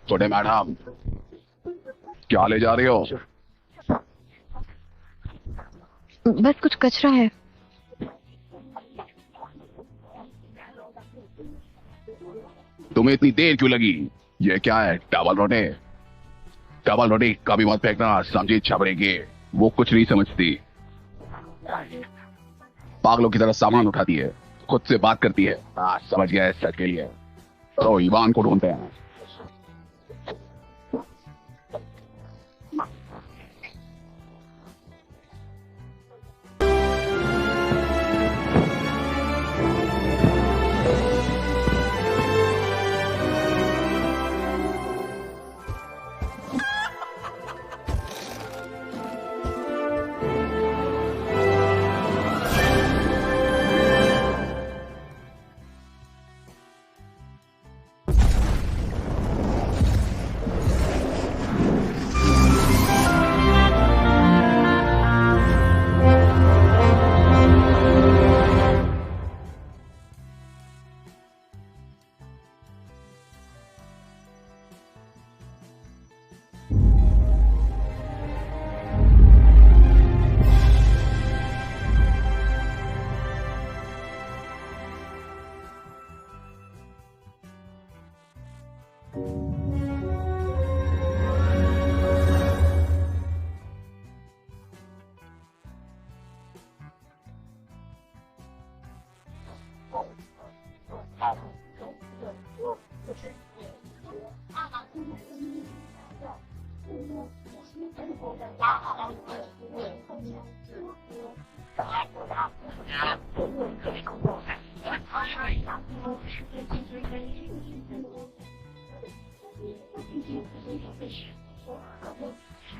छोटे मैडम, क्या ले जा रही हो? बस कुछ कचरा है। तुम्हें इतनी देर क्यों लगी? ये क्या है? डबल रोटी? डबल रोटी कभी मत फेंकना, समझी छबरे की। वो कुछ नहीं समझती, पागलों की तरह सामान उठाती है, खुद से बात करती है। समझ गया, सच के लिए तो ईवान को ढूंढते हैं।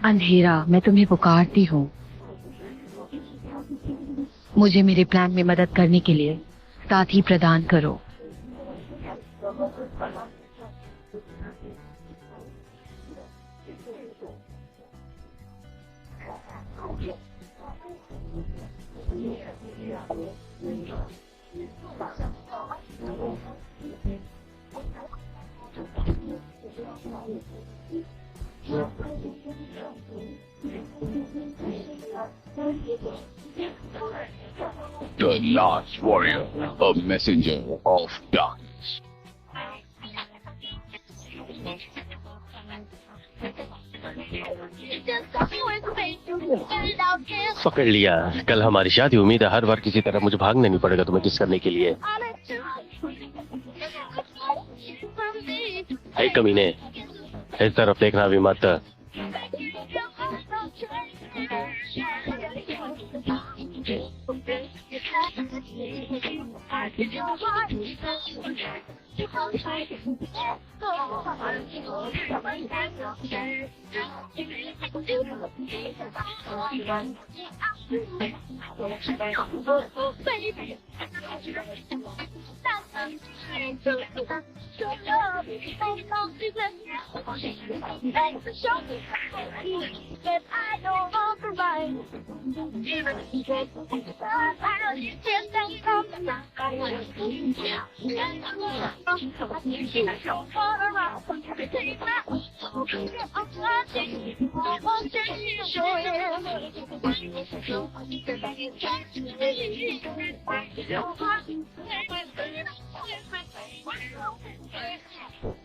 अंधेरा, मैं तुम्हें पुकारती हूँ। मुझे मेरे प्लान में मदद करने के लिए साथी प्रदान करो। The last warrior, a messenger of darkness. पकड़ लिया। कल हमारी शादी, उम्मीद है हर बार किसी तरह मुझे भागना नहीं पड़ेगा तुम्हें किस करने के लिए। हे कमीने, इस तरफ देखना भी मत।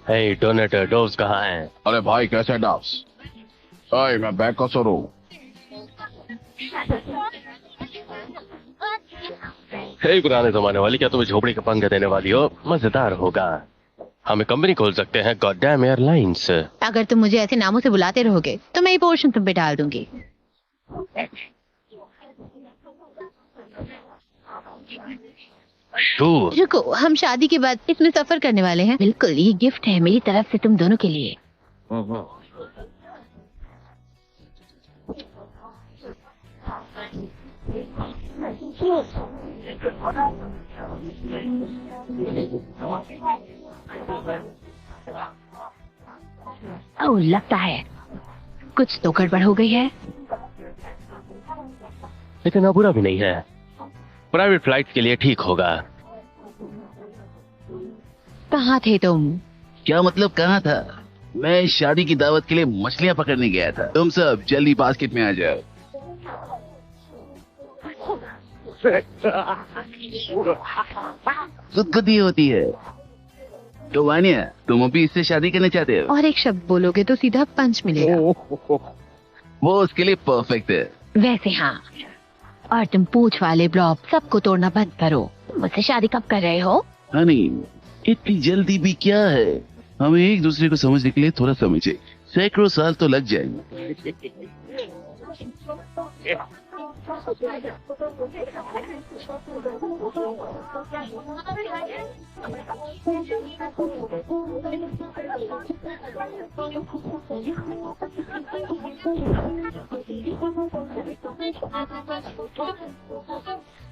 हे डोनेट, डोव्स कहाँ हैं? अरे भाई, कैसे डॉब्स? अरे मैं बैग का सर हूँ। हे पुराने जमाने वाली, क्या तुम्हें झोपड़ी का पंगा देने वाली हो? मजेदार होगा। हमें कंपनी खोल सकते हैं, गॉडडैम एयरलाइंस। अगर तुम मुझे ऐसे नामों से बुलाते रहोगे तो मैं ये पोर्शन तुम पे डाल दूंगी। रुको, हम शादी के बाद इसमें सफर करने वाले हैं। बिल्कुल, ये गिफ्ट है मेरी तरफ से तुम दोनों के लिए। ओह, लगता है कुछ तो गड़बड़ हो गई है। इतना बुरा भी नहीं है, प्राइवेट फ्लाइट के लिए ठीक होगा। कहाँ थे तुम? क्या मतलब कहाँ था? मैं शादी की दावत के लिए मछलियाँ पकड़ने गया था। तुम सब जल्दी बास्केट में आ जाओ। खुदकुदी होती है। तो वानिया, तुम अभी इससे शादी करना चाहते हो? और एक शब्द बोलोगे तो सीधा पंच मिलेगा। वो उसके लिए परफेक्ट है। वैसे हाँ, और तुम पूंछ वाले ब्लॉब सबको तोड़ना बंद करो। मुझसे शादी कब कर रहे हो? हनी, इतनी जल्दी भी क्या है? हमें एक दूसरे को समझने के लिए थोड़ा समय चाहिए। सैकड़ों साल तो लग जाएंगे।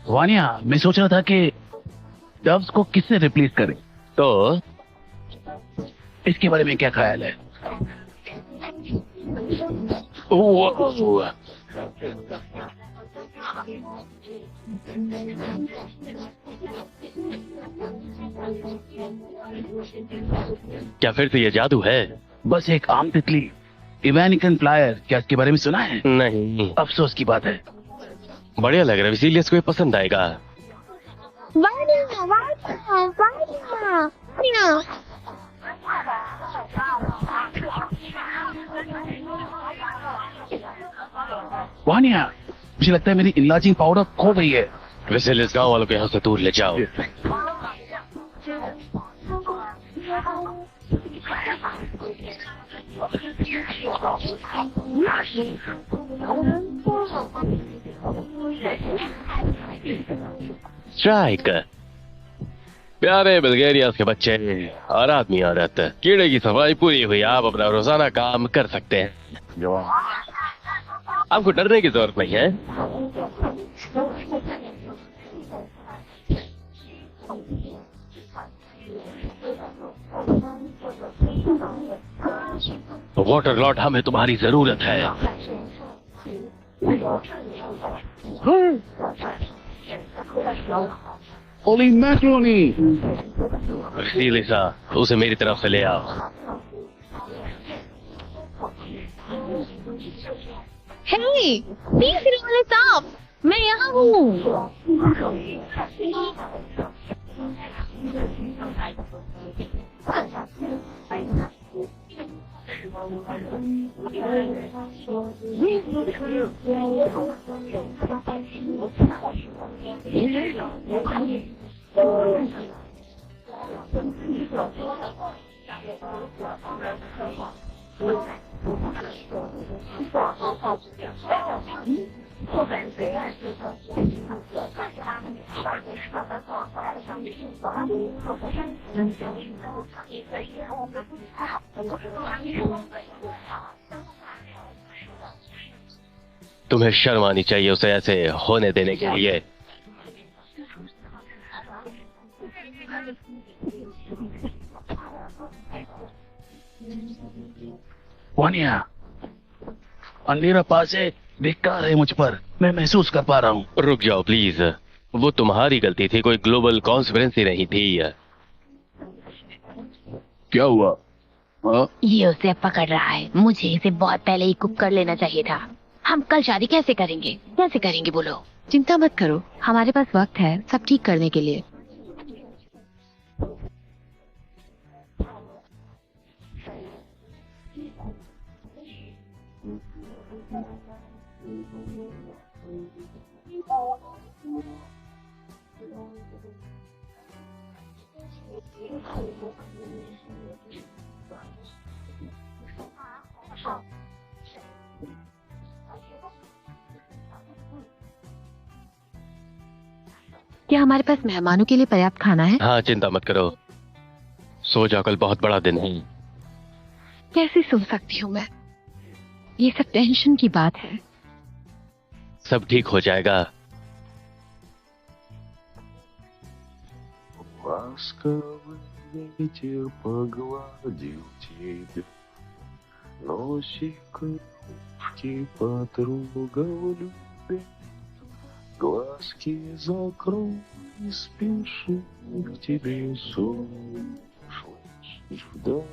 वानिया, मैं सोच रहा था कि डव्स को किससे रिप्लेस करें। तो इसके बारे में क्या ख्याल है? ओह, क्या फिर से ये जादू है? बस एक आम तितली, इवानिकन फ्लायर। क्या इसके बारे में सुना है? नहीं। अफसोस की बात है। बढ़िया लग रहा है, इसीलिए इसको ये पसंद आएगा। वानिया, वानिया, वानिया, वानिया। वानिया, मुझे लगता है मेरी इलाजिंग पाउडर खो गई है। वैसे इस गांव वालों को यहाँ से दूर ले जाओ। स्ट्राइक। प्यारे बल्गेरियास के बच्चे और आदमी औरत, कीड़े की सफाई पूरी हुई। आप अपना रोजाना काम कर सकते हैं। आपको डरने की जरूरत नहीं है। वाटर लॉर्ड, हमें तुम्हारी जरूरत है। ओली मैक्रोनी। लिसा, उसे मेरी तरफ से ले आओ। हे, 30 किलो वाले सांप, मैं यहाँ हूँ। तुम्हें शर्म आनी चाहिए उसे ऐसे होने देने के लिए। वानिया, अंधेरा पास है, धिक्कार है मुझ पर। मैं महसूस कर पा रहा हूँ। रुक जाओ प्लीज, वो तुम्हारी गलती थी, कोई ग्लोबल कॉन्स्पिरेंसी नहीं थी। क्या हुआ? हाँ? ये उसे पकड़ रहा है। मुझे इसे बहुत पहले ही कुक कर लेना चाहिए था। हम कल शादी कैसे करेंगे? कैसे करेंगे बोलो? चिंता मत करो, हमारे पास वक्त है सब ठीक करने के लिए। क्या हमारे पास मेहमानों के लिए पर्याप्त खाना है? हाँ, चिंता मत करो, सो जाओ, कल बहुत बड़ा दिन है। कैसे सो सकती हूँ मैं? ये सब टेंशन की बात है। सब ठीक हो जाएगा। Ветер погладил тебя, носик руки потрогал любя, глазки закрой и спеши к тебе сон, вдаль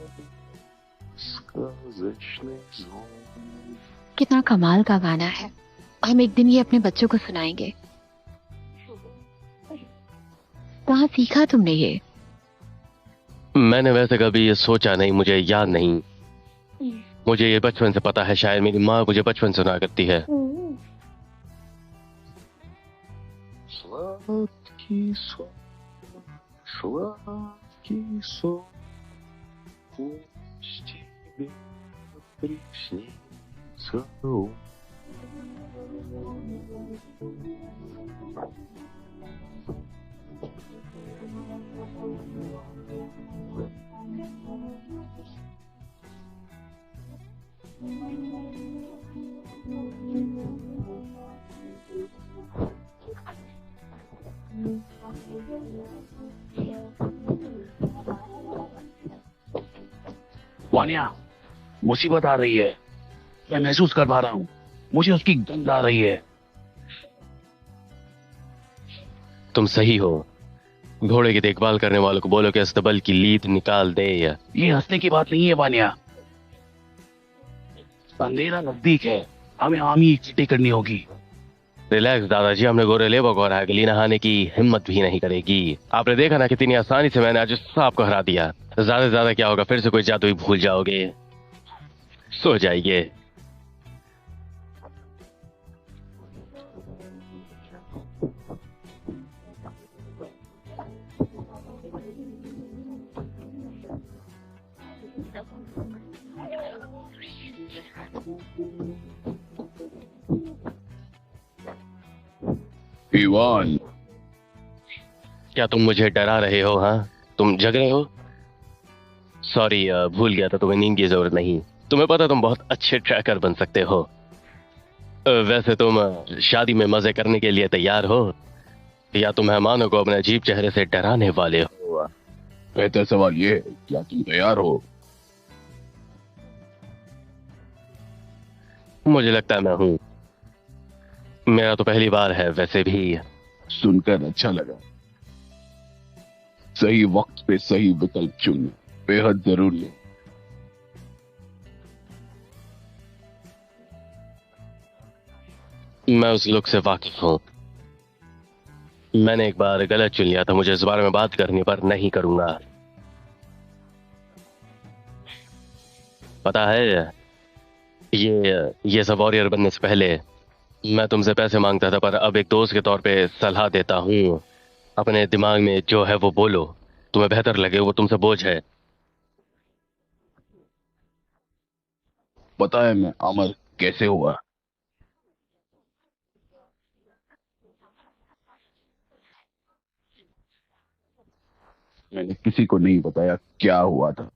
сказочный звук. कितना कमाल का गाना है। हम एक दिन ये अपने बच्चों को सुनाएंगे। कहाँ सीखा तुमने ये? मैंने वैसे कभी ये सोचा नहीं, मुझे याद नहीं। मुझे ये बचपन से पता है, शायद मेरी माँ मुझे बचपन से सुना करती है। Сладкий сон, сладкий сон, пусть тебе приснится он. वानिया, मुसीबत आ रही है। मैं महसूस कर पा रहा हूँ। मुझे उसकी गंध आ रही है। तुम सही हो। घोड़े की देखभाल करने वालों को बोलो कि अस्तबल की लीद निकाल दे। ये हंसने की बात नहीं है वानिया। अंधेरा नजदीक है, हमें आमी इकट्ठी करनी होगी। रिलैक्स दादाजी, हमने गोरेलेबा को हरा के लिए नहाने की हिम्मत भी नहीं करेगी। आपने देखा ना कितनी आसानी से मैंने आज उस सांप को हरा दिया। ज्यादा से ज्यादा क्या होगा, फिर से कोई जादू भूल जाओगे, सो जाइए। इवान, क्या तुम मुझे डरा रहे हो? हाँ, तुम जग रहे हो? सॉरी, भूल गया था, तुम्हें नींद की जरूरत नहीं। तुम्हें पता तुम बहुत अच्छे ट्रैकर बन सकते हो। वैसे तुम शादी में मजे करने के लिए तैयार हो या तुम मेहमानों को अपने अजीब चेहरे से डराने वाले हो? बेहतर सवाल ये है, क्या तुम तैयार हो? मुझे लगता है मैं हूं। मेरा तो पहली बार है वैसे भी। सुनकर अच्छा लगा। सही वक्त पे सही विकल्प चुनना बेहद जरूरी है। मैं उस लुक से वाकिफ हूं। मैंने एक बार गलत चुन लिया था। मुझे इस बारे में बात करने पर नहीं करूंगा। पता है, ये सब वॉरियर बनने से पहले मैं तुमसे पैसे मांगता था, पर अब एक दोस्त के तौर पे सलाह देता हूँ। अपने दिमाग में जो है वो बोलो, तुम्हें बेहतर लगे वो तुमसे बोझ है। पता है मैं अमर कैसे हुआ? मैंने किसी को नहीं बताया क्या हुआ था।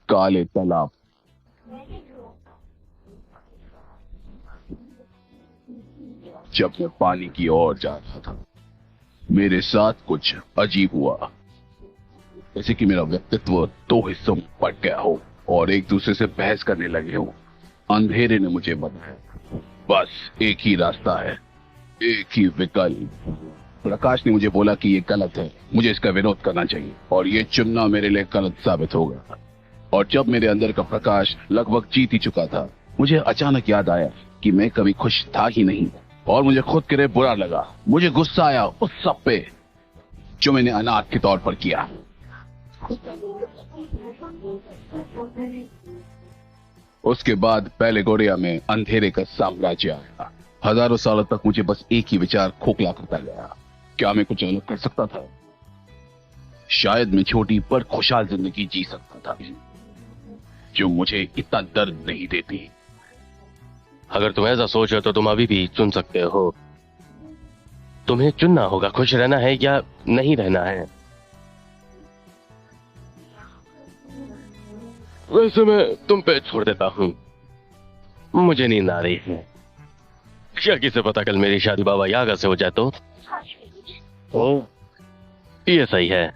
काले तालाब, जब मैं पानी की ओर जा रहा था, मेरे साथ कुछ अजीब हुआ। जैसे कि मेरा व्यक्तित्व दो हिस्सों में बट गया हो और एक दूसरे से बहस करने लगे हो। अंधेरे ने मुझे बताया बस एक ही रास्ता है, एक ही विकल्प। प्रकाश ने मुझे बोला कि ये गलत है, मुझे इसका विरोध करना चाहिए और ये चुनना मेरे लिए गलत साबित होगा। और जब मेरे अंदर का प्रकाश लगभग जीत ही चुका था, मुझे अचानक याद आया कि मैं कभी खुश था ही नहीं और मुझे खुद के लिए बुरा लगा। मुझे गुस्सा आया उस सब पे जो मैंने अनाथ के तौर पर किया। उसके बाद पहले गोरिया में अंधेरे का साम्राज्य आया। हजारों सालों तक मुझे बस एक ही विचार खोखला करता गया, क्या मैं कुछ अलग कर सकता था? शायद मैं छोटी पर खुशहाल जिंदगी जी सकता था जो मुझे इतना दर्द नहीं देती। अगर तुम ऐसा सोचो तो तुम अभी भी चुन सकते हो। तुम्हें चुनना होगा, खुश रहना है या नहीं रहना है। वैसे मैं तुम पे छोड़ देता हूं, मुझे नींद आ रही है। क्या किसे पता कल मेरी शादी बाबा यागा से हो जाए तो? ओ, ये सही है।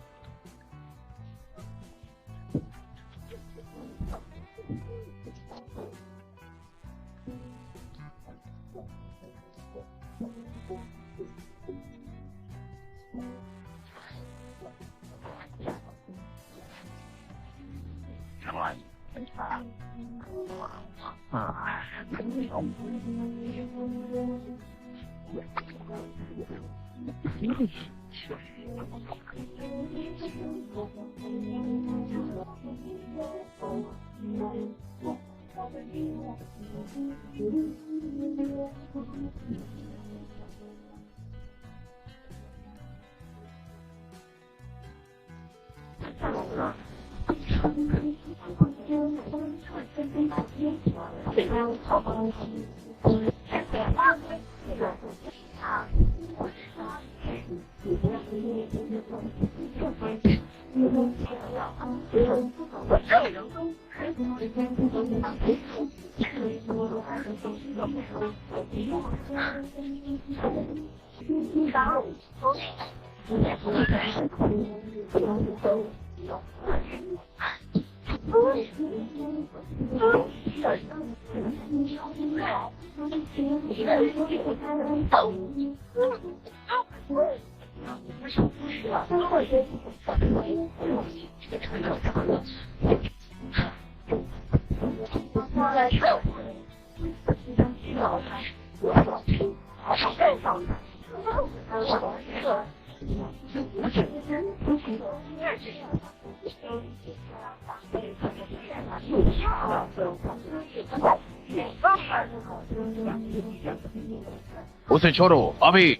उसे छोड़ो अभी।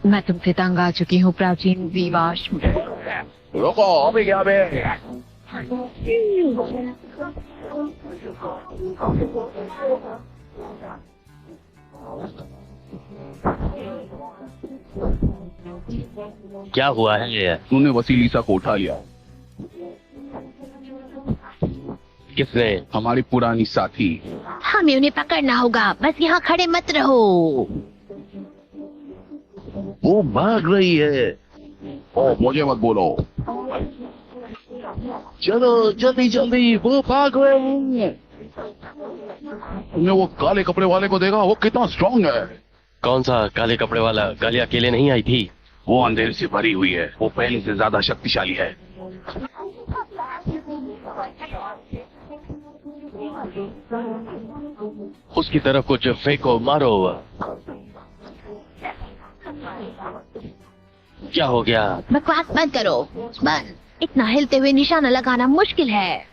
मैं तुमसे तंग आ चुकी हूँ प्राचीन जीवाश। रुको अभी क्या बे? क्या हुआ है ये? तूने वसीलीसा को उठा लिया। किसने? हमारी पुरानी साथी। हमें उन्हें पकड़ना होगा, बस यहाँ खड़े मत रहो। वो भाग रही है। ओ मुझे मत बोलो। चलो जल्दी जल्दी, वो भाग रहे हैं। तुमने वो काले कपड़े वाले को देखा? वो कितना स्ट्रांग है। कौन सा काले कपड़े वाला? काली अकेले नहीं आई थी। वो अंधेरे से भरी हुई है। वो पहले से ज्यादा शक्तिशाली है। उसकी तरफ कुछ फेंको, मारो। क्या हो गया? बकवास बंद करो। बंद। इतना हिलते हुए निशाना लगाना मुश्किल है।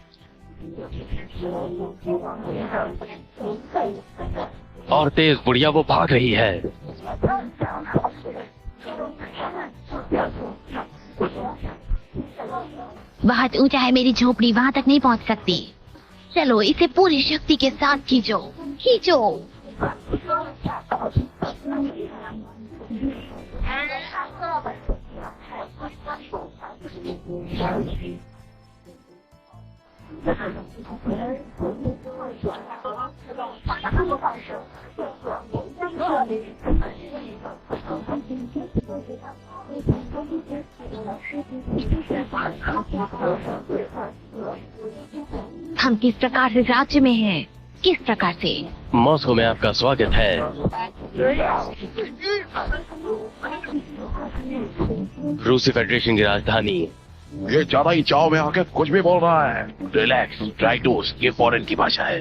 और तेज बुढ़िया, वो भाग रही है। बहुत ऊंचा है मेरी झोपड़ी, वहाँ तक नहीं पहुँच सकती। चलो इसे पूरी शक्ति के साथ खींचो, खींचो। हम किस प्रकार से राज्य में हैं? किस प्रकार से? मॉस्को में आपका स्वागत है। रूसी फेडरेशन की राजधानी। ये ज्यादा ही चाव में आके कुछ भी बोल रहा है। रिलैक्स, ट्राइटोस, ये फॉरेन की भाषा है।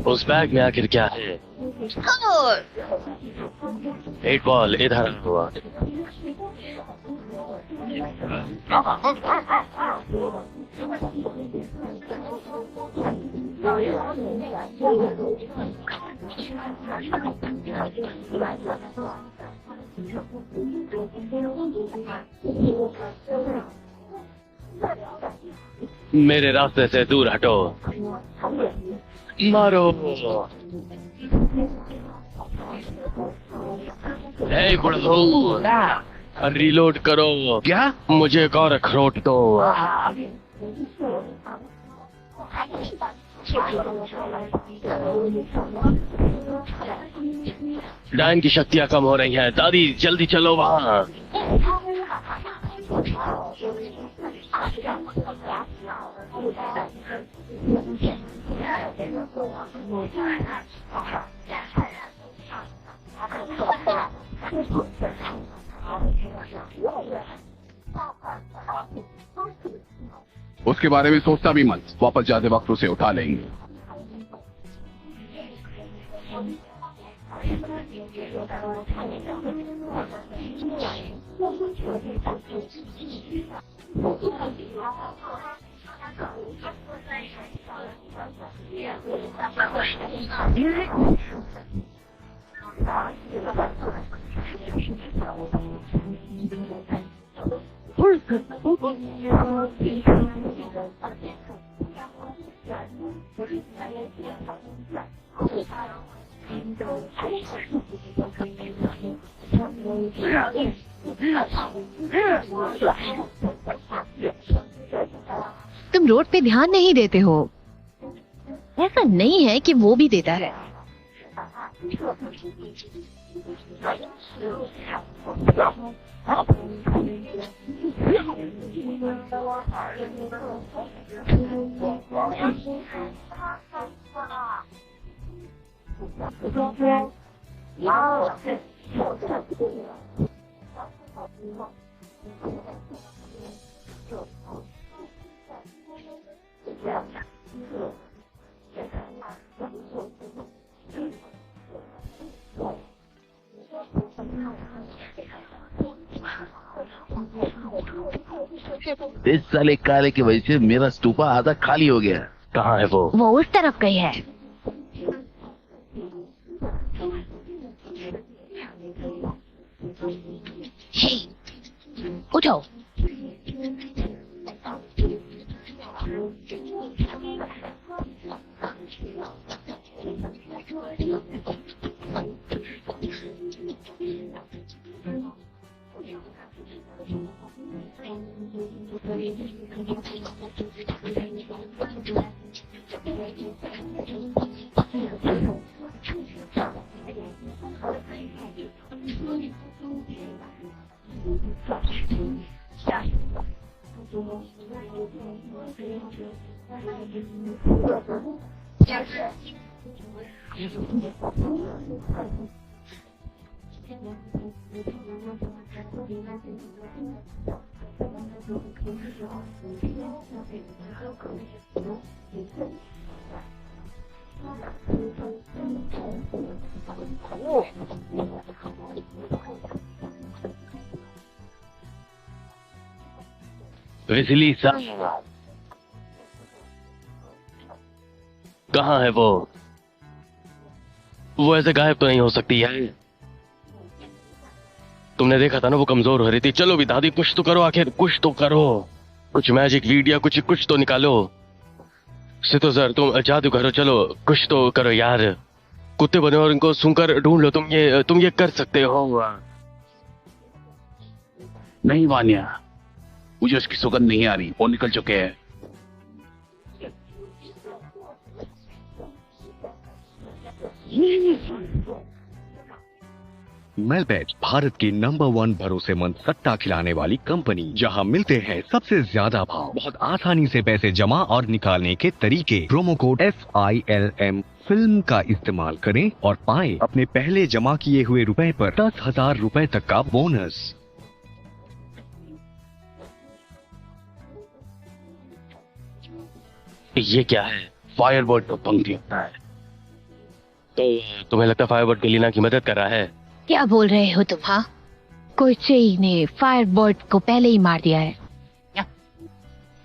उस बैग में आखिर क्या है? 8 बॉल इधर हुआ। मेरे रास्ते से दूर हटो। मारो। हे बुढ़ऊ, रिलोड करो। क्या? मुझे एक और अखरोट दो। डायन की शक्तियां कम हो रही हैं। दादी जल्दी चलो वहाँ। उसके बारे में सोचता भी मत, वापस जाते वक्त उसे उठा लेंगे। तुम रोड पे ध्यान नहीं देते हो। ऐसा नहीं है कि वो भी देता है। इस साले काले की वजह से मेरा स्तूपा आधा खाली हो गया। कहाँ है वो? वो उस तरफ गई है। हे, उठो। वेसिलीसा, कहाँ है वो? वो ऐसे गायब तो नहीं हो सकती है। तुमने देखा था ना वो कमजोर हो रही थी। चलो भी दादी, कुछ तो करो, आखिर कुछ तो करो। कुछ मैजिक वीड या कुछ तो निकालो। सितो सर, तुम जादू करो, चलो कुछ तो करो यार। कुत्ते बने और इनको सूंघकर ढूंढ लो। तुम ये कर सकते हो। नहीं वानिया, मुझे उसकी सुगंध नहीं आ रही। वो निकल चुके हैं। मेलबेट भारत की नंबर 1 भरोसेमंद सट्टा खिलाने वाली कंपनी, जहां मिलते हैं सबसे ज्यादा भाव, बहुत आसानी से पैसे जमा और निकालने के तरीके। प्रोमो कोड FILM फिल्म का इस्तेमाल करें और पाएं अपने पहले जमा किए हुए रुपए पर 10,000 रुपए तक का बोनस। ये क्या है? फायरबर्ड तो पंख लगता है। तो तुम्हें लगता है फायरबर्ड गलीना की मदद कर रहा है? क्या बोल रहे हो तुम? हाँ, कोई चेई ने फायरबर्ड को पहले ही मार दिया है।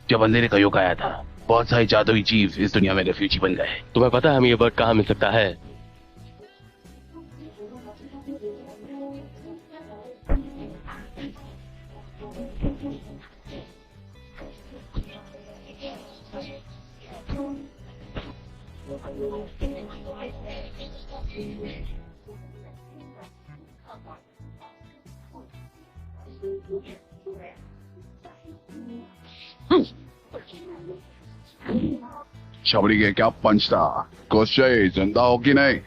जब अंधेरे का युग आया था, बहुत सारे जादुई जीव इस दुनिया में रेफ्यूजी बन गए। तुम्हें पता है हमें ये बर्ड कहाँ मिल सकता है? छबड़ी के क्या पंच था? कोशिश जिंदा हो कि नहीं?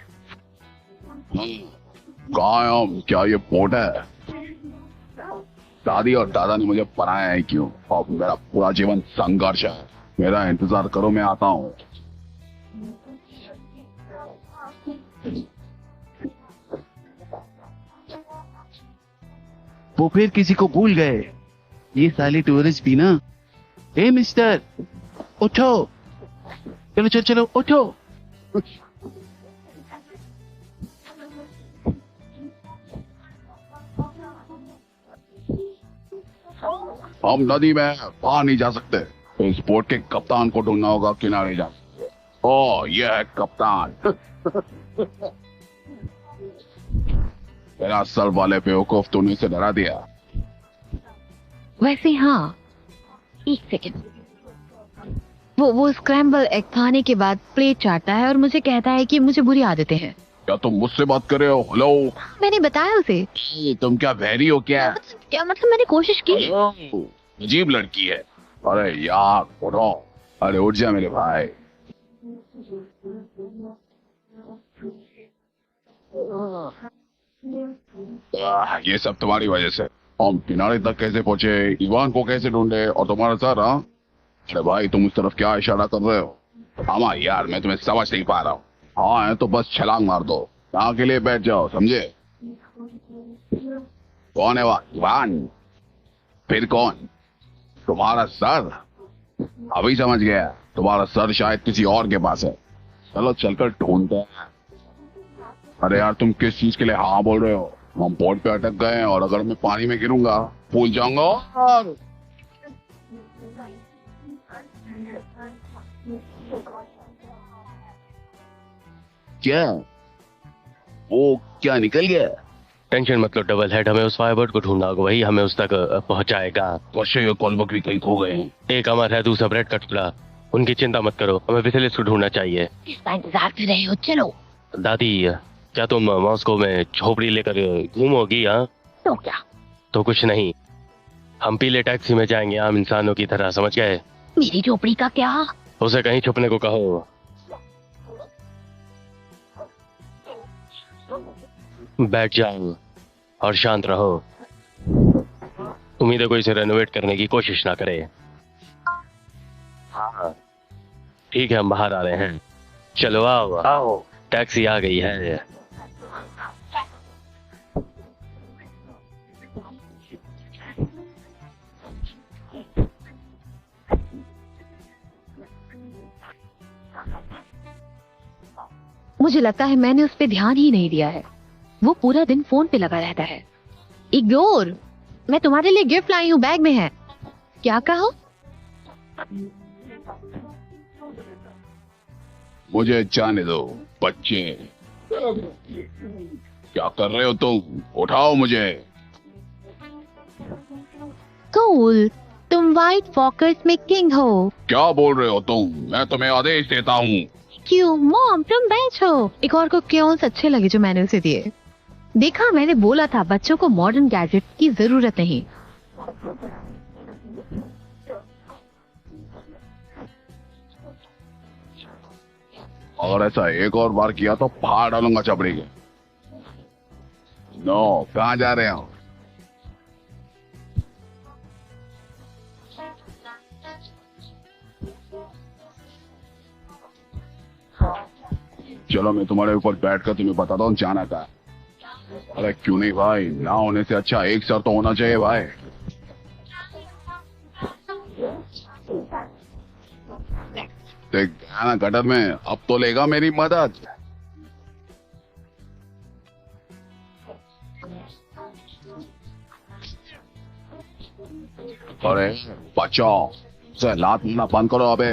कहाँ है हम? क्या ये पोर्ट है? दादी और दादा ने मुझे पढ़ाया है क्यों? अब मेरा पूरा जीवन संघर्ष है। मेरा इंतजार करो, मैं आता हूँ। वो फिर किसी को भूल गए। ये साले टूरिस्ट भी ना। ए मिस्टर, उठो, चलो चलो चलो उठो। हम नदी में बाहर नहीं जा सकते। इस बोट के कप्तान को ढूंढना होगा, किनारे जा सकते। ओह, ये है कप्तान। मेरा सर वाले बेवकूफ, तूने इसे डरा दिया। वैसे हाँ, एक सेकंड। वो स्क्रैम्बल एग खाने के बाद प्लेट चाटता है और मुझे कहता है कि मुझे बुरी आदतें हैं। क्या तुम मुझसे बात कर रहे हो? हेलो, मैंने बताया उसे। तुम क्या बहरी हो क्या? क्या मतलब? मैंने कोशिश की। अजीब लड़की है। अरे यार उठो। अरे उठ जा मेरे भाई। ये सब तुम्हारी वजह से। हम किनारे तक कैसे पहुंचे, इवान को कैसे ढूंढे, और तुम्हारा सर। हाँ, अरे भाई तुम उस तरफ क्या इशारा कर रहे हो? हाँ यार, मैं तुम्हें समझ नहीं पा रहा हूँ। हाँ है तो बस छलांग मार दो, यहाँ के लिए बैठ जाओ, समझे? कौन है वह? इवान? फिर कौन? तुम्हारा सर? अभी समझ गया, तुम्हारा सर शायद किसी और के पास है। चलो चलकर ढूंढते हैं। अरे यार, तुम किस चीज के लिए हाँ बोल रहे हो? हम बोट पे अटक गए हैं और अगर मैं पानी में गिरूंगा भूल जाऊंगा। और क्या वो क्या निकल गया? टेंशन मत लो डबल हेड, हमें उस फायरबर्ड को ढूंढना होगा, वही हमें उस तक पहुंचाएगा। ये कॉलबक भी कहीं खो गए हैं। एक अमर है, दूसरा ब्रेड का टुकड़ा। उनकी चिंता मत करो, हमें विजिलेंस को ढूंढना चाहिए। किसका इंतजार कर रहे हो? चलो। दादी, क्या तुम मॉस्को में झोपड़ी लेकर घूमोगी? हाँ तो क्या? तो कुछ नहीं, हम पीले टैक्सी में जाएंगे आम इंसानों की तरह, समझ गए? मेरी झोपड़ी का क्या? उसे कहीं छुपने को कहो। बैठ जाओ और शांत रहो। उम्मीद है कोई इसे रेनोवेट करने की कोशिश ना करे। हाँ ठीक है, हम बाहर आ रहे हैं। चलो आओ आओ, टैक्सी आ गई है। मुझे लगता है मैंने उस पे ध्यान ही नहीं दिया है। वो पूरा दिन फोन पे लगा रहता है। इग्नोर। मैं तुम्हारे लिए गिफ्ट लाई हूँ, बैग में है। क्या कहो? मुझे जाने दो बच्चे। क्या कर रहे हो तुम? उठाओ मुझे। कूल, तुम व्हाइट वॉकर्स में किंग हो। क्या बोल रहे हो तुम? मैं तुम्हें आदेश देता हूँ। क्यों मॉम, तुम बैठो। एक और को क्योंस अच्छे लगे जो मैंने उसे दिए। देखा, मैंने बोला था बच्चों को मॉडर्न गैजेट की जरूरत नहीं। और ऐसा एक और बार किया तो फाड़ डालूंगा चपड़ी के। नो, कहाँ जा रहे हो? चलो मैं तुम्हारे ऊपर बैठकर तुम्हें बताता हूँ जाना का। अरे क्यों नहीं भाई, ना होने से अच्छा एक सर तो होना चाहिए भाई। देख ना गटर में, अब तो लेगा मेरी मदद। अरे बचाओ, उसे लात मारना बंद करो अबे।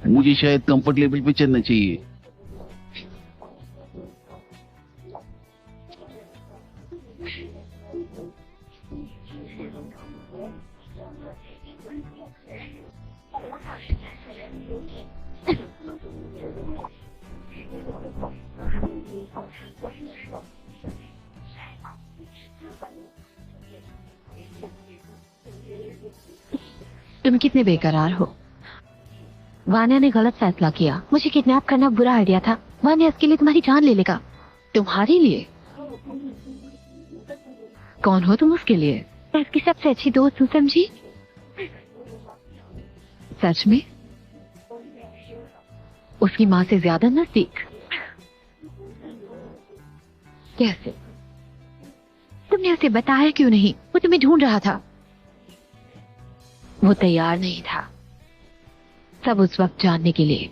मुझे शायद कंफर्ट लेवल पे चलना चाहिए। तुम कितने बेकरार हो। वान्या ने गलत फैसला किया। मुझे किडनैप करना बुरा आइडिया था। वन इसके लिए तुम्हारी जान ले लेगा। तुम्हारे लिए? कौन हो तुम उसके लिए? मैं इसकी सबसे अच्छी दोस्त हूँ, समझी? सच में? उसकी माँ से ज्यादा नजदीक? कैसे? तुमने उसे बताया क्यों नहीं? वो तुम्हें ढूंढ रहा था। वो तैयार नहीं था सब उस वक्त जानने के लिए।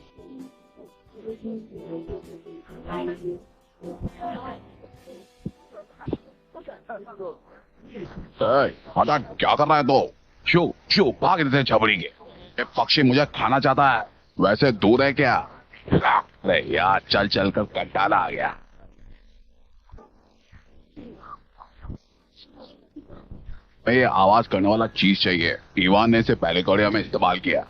हटा, क्या कर रहा है तो? क्यों क्यों भाग रहे थे छबड़ी के? ये पक्षी मुझे खाना चाहता है। वैसे दूर है क्या? अरे यार, चल चल कर कंटाला आ गया। ये आवाज करने वाला चीज चाहिए। इवान ने इसे पहले कोरिया में इस्तेमाल किया।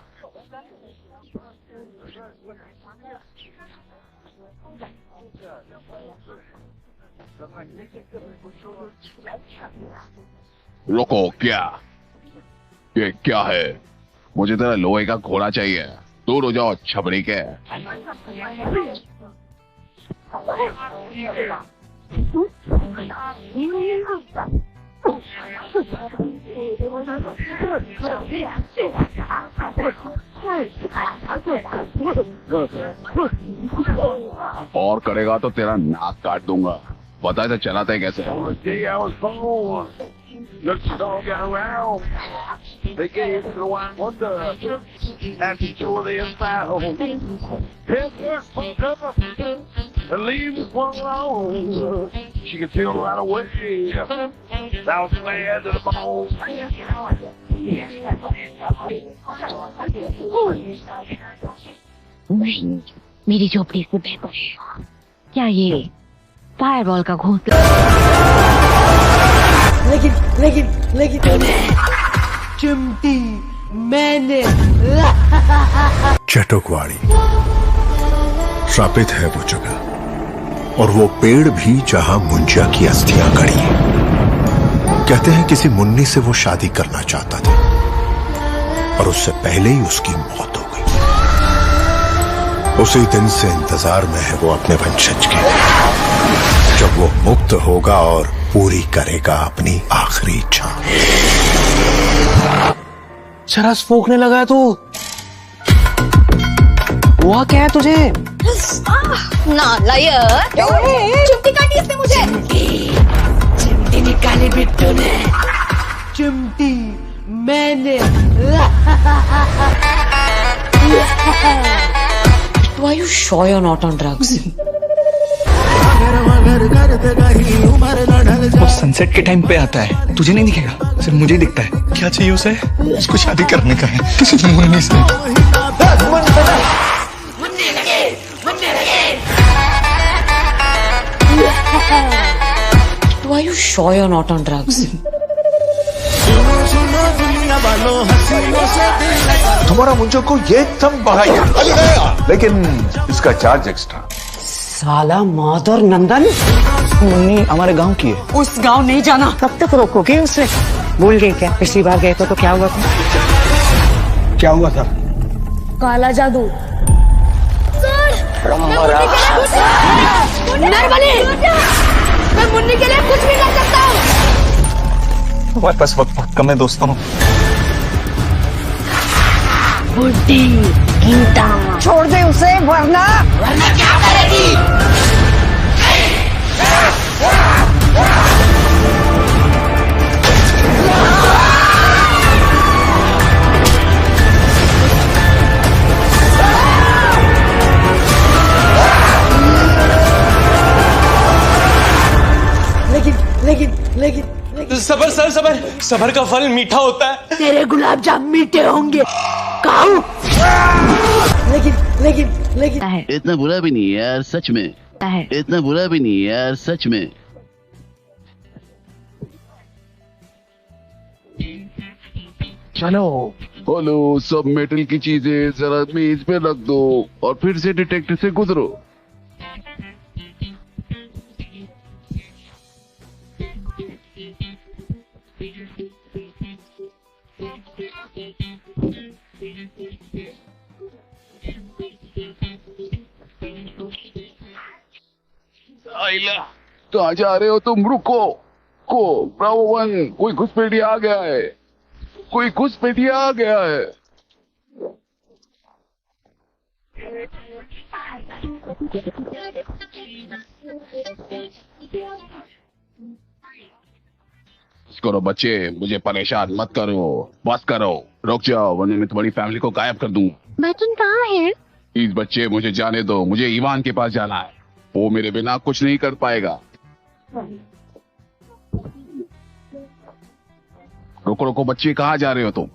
रुको, क्या? ये क्या है? मुझे तेरा लोहे का घोड़ा चाहिए। दूर हो जाओ छबड़ी के। और करेगा तो तेरा नाक काट दूंगा। पता है चलाते कैसे? Let's go get around. They gave the one wonder. After the foul. Hit this fuck up and leave this one alone. She can tell right away. That was mad to the bone. नहीं, मेरी झोपड़ी से बेहतर है। क्या ये fireball का घोंसला? लेकिन चिमटी मैंने चटोकवाड़ी श्रापित है वो जगह, और वो पेड़ भी जहां मुंजिया की अस्थियां गड़ी हैं। कहते हैं किसी मुन्नी से वो शादी करना चाहता था, और उससे पहले ही उसकी मौत हो गई। उसी दिन से इंतजार में है वो अपने वंशज के, जब वो मुक्त होगा और पूरी करेगा अपनी आखिरी इच्छा। चरस फूकने लगा है तू। हुआ क्या है तुझे? नालायक! चिमटी काटी इसने मुझे। चिमटी निकाली बिट्टू ने। चिमटी मैंने। Why you sure you're not on drugs? वो सनसेट के टाइम पे आता है, तुझे नहीं दिखेगा, सिर्फ मुझे दिखता है। क्या चाहिए उसे? उसको शादी करने का है किसी मुन्नी से। Why you sure you're not on drugs? तुम्हारा मुंजो को ये एकदम बढ़ाया, लेकिन इसका चार्ज एक्स्ट्रा। साला माधर नंदन। मुन्नी हमारे गांव की है। उस गांव नहीं जाना। कब तक रोकोगे उसे? भूल गए क्या? पिछली बार गए तो क्या हुआ था? क्या हुआ था? काला जादू। मैं मुन्नी के लिए कुछ भी कर सकता हूँ। हमारे पास वक्त बहुत कम है दोस्तों। बुड्ढी गीता, छोड़ दे उसे, वरना क्या करेगी? लेकिन सबर सर सबर, सबर का फल मीठा होता है। तेरे गुलाब जाम मीठे होंगे। काऊ। लेकिन है, इतना बुरा भी नहीं है यार, सच में। है। इतना बुरा भी नहीं है यार, सच में। चलो बोलो, सब मेटल की चीजें जरा मेज पे रख दो और फिर से डिटेक्टर से गुजरो। कहाँ जा रहे हो तुम? रुको को ब्रावो 1, कोई घुसपैठिया आ गया है, कोई घुसपैठिया आ गया है। करो बच्चे, मुझे परेशान मत करो, बस करो, रुक जाओ वरना मैं तुम्हारी फैमिली को गायब कर दूं। मैथुन कहाँ है? प्लीज बच्चे मुझे जाने दो, मुझे इवान के पास जाना है, वो मेरे बिना कुछ नहीं कर पाएगा। रुको रुको बच्चे, कहाँ जा रहे हो तुम?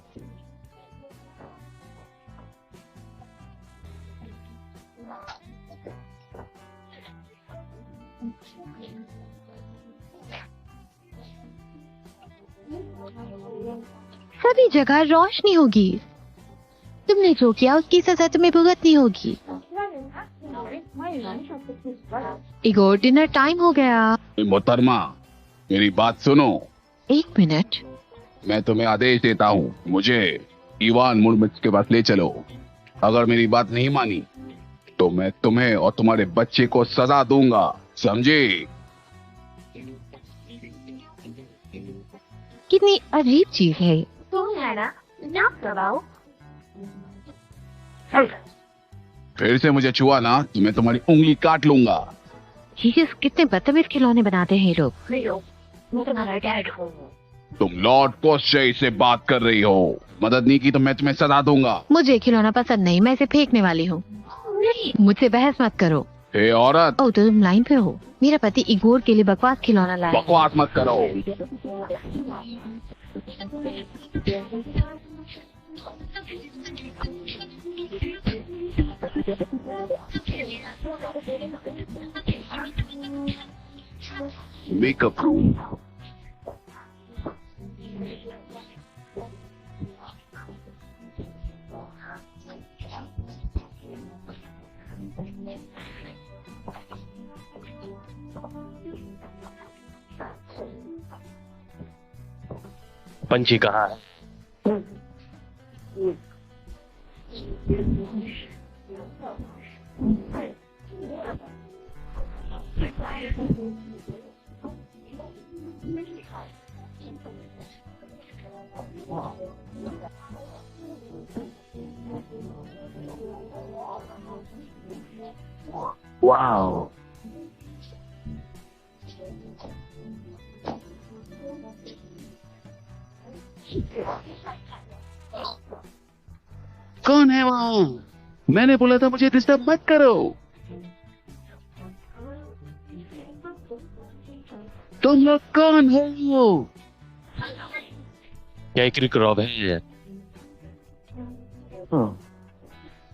सभी जगह रोशनी होगी, तुमने जो किया उसकी सजा तुम्हें भुगतनी होगी। इगोर, डिनर टाइम हो गया। मोहतरमा मेरी बात सुनो। 1 मिनट, मैं तुम्हें आदेश देता हूँ, मुझे इवान मुर्मिच के पास ले चलो। अगर मेरी बात नहीं मानी तो मैं तुम्हें और तुम्हारे बच्चे को सजा दूंगा, समझे? कितनी अजीब चीज है। तुम है ना, नाक दबाओ। फिर से मुझे छुआ ना तो मैं तुम्हारी उंगली काट लूंगा। कितने बदतमीज खिलौने बनाते हैं ये लोग। मैं तुम्हारा डैड हूँ। तुम लॉर्ड कोशे से बात कर रही हो, मदद नहीं की तो मैं तुम्हें सजा दूंगा। मुझे खिलौना पसंद नहीं, मैं इसे फेंकने वाली हूँ। मुझसे बहस मत करो। हे औरत। ओह, तो तुम लाइन पे हो। मेरा पति इगोर के लिए बकवास खिलौना लाया। बकवास मत करो। Makeup room. पंछी कहाँ है? वाओ, कौन है वहाँ? मैंने बोला था मुझे डिस्टर्ब मत करो। तुम लोग कौन हो? क्या एक रिक्रॉब है?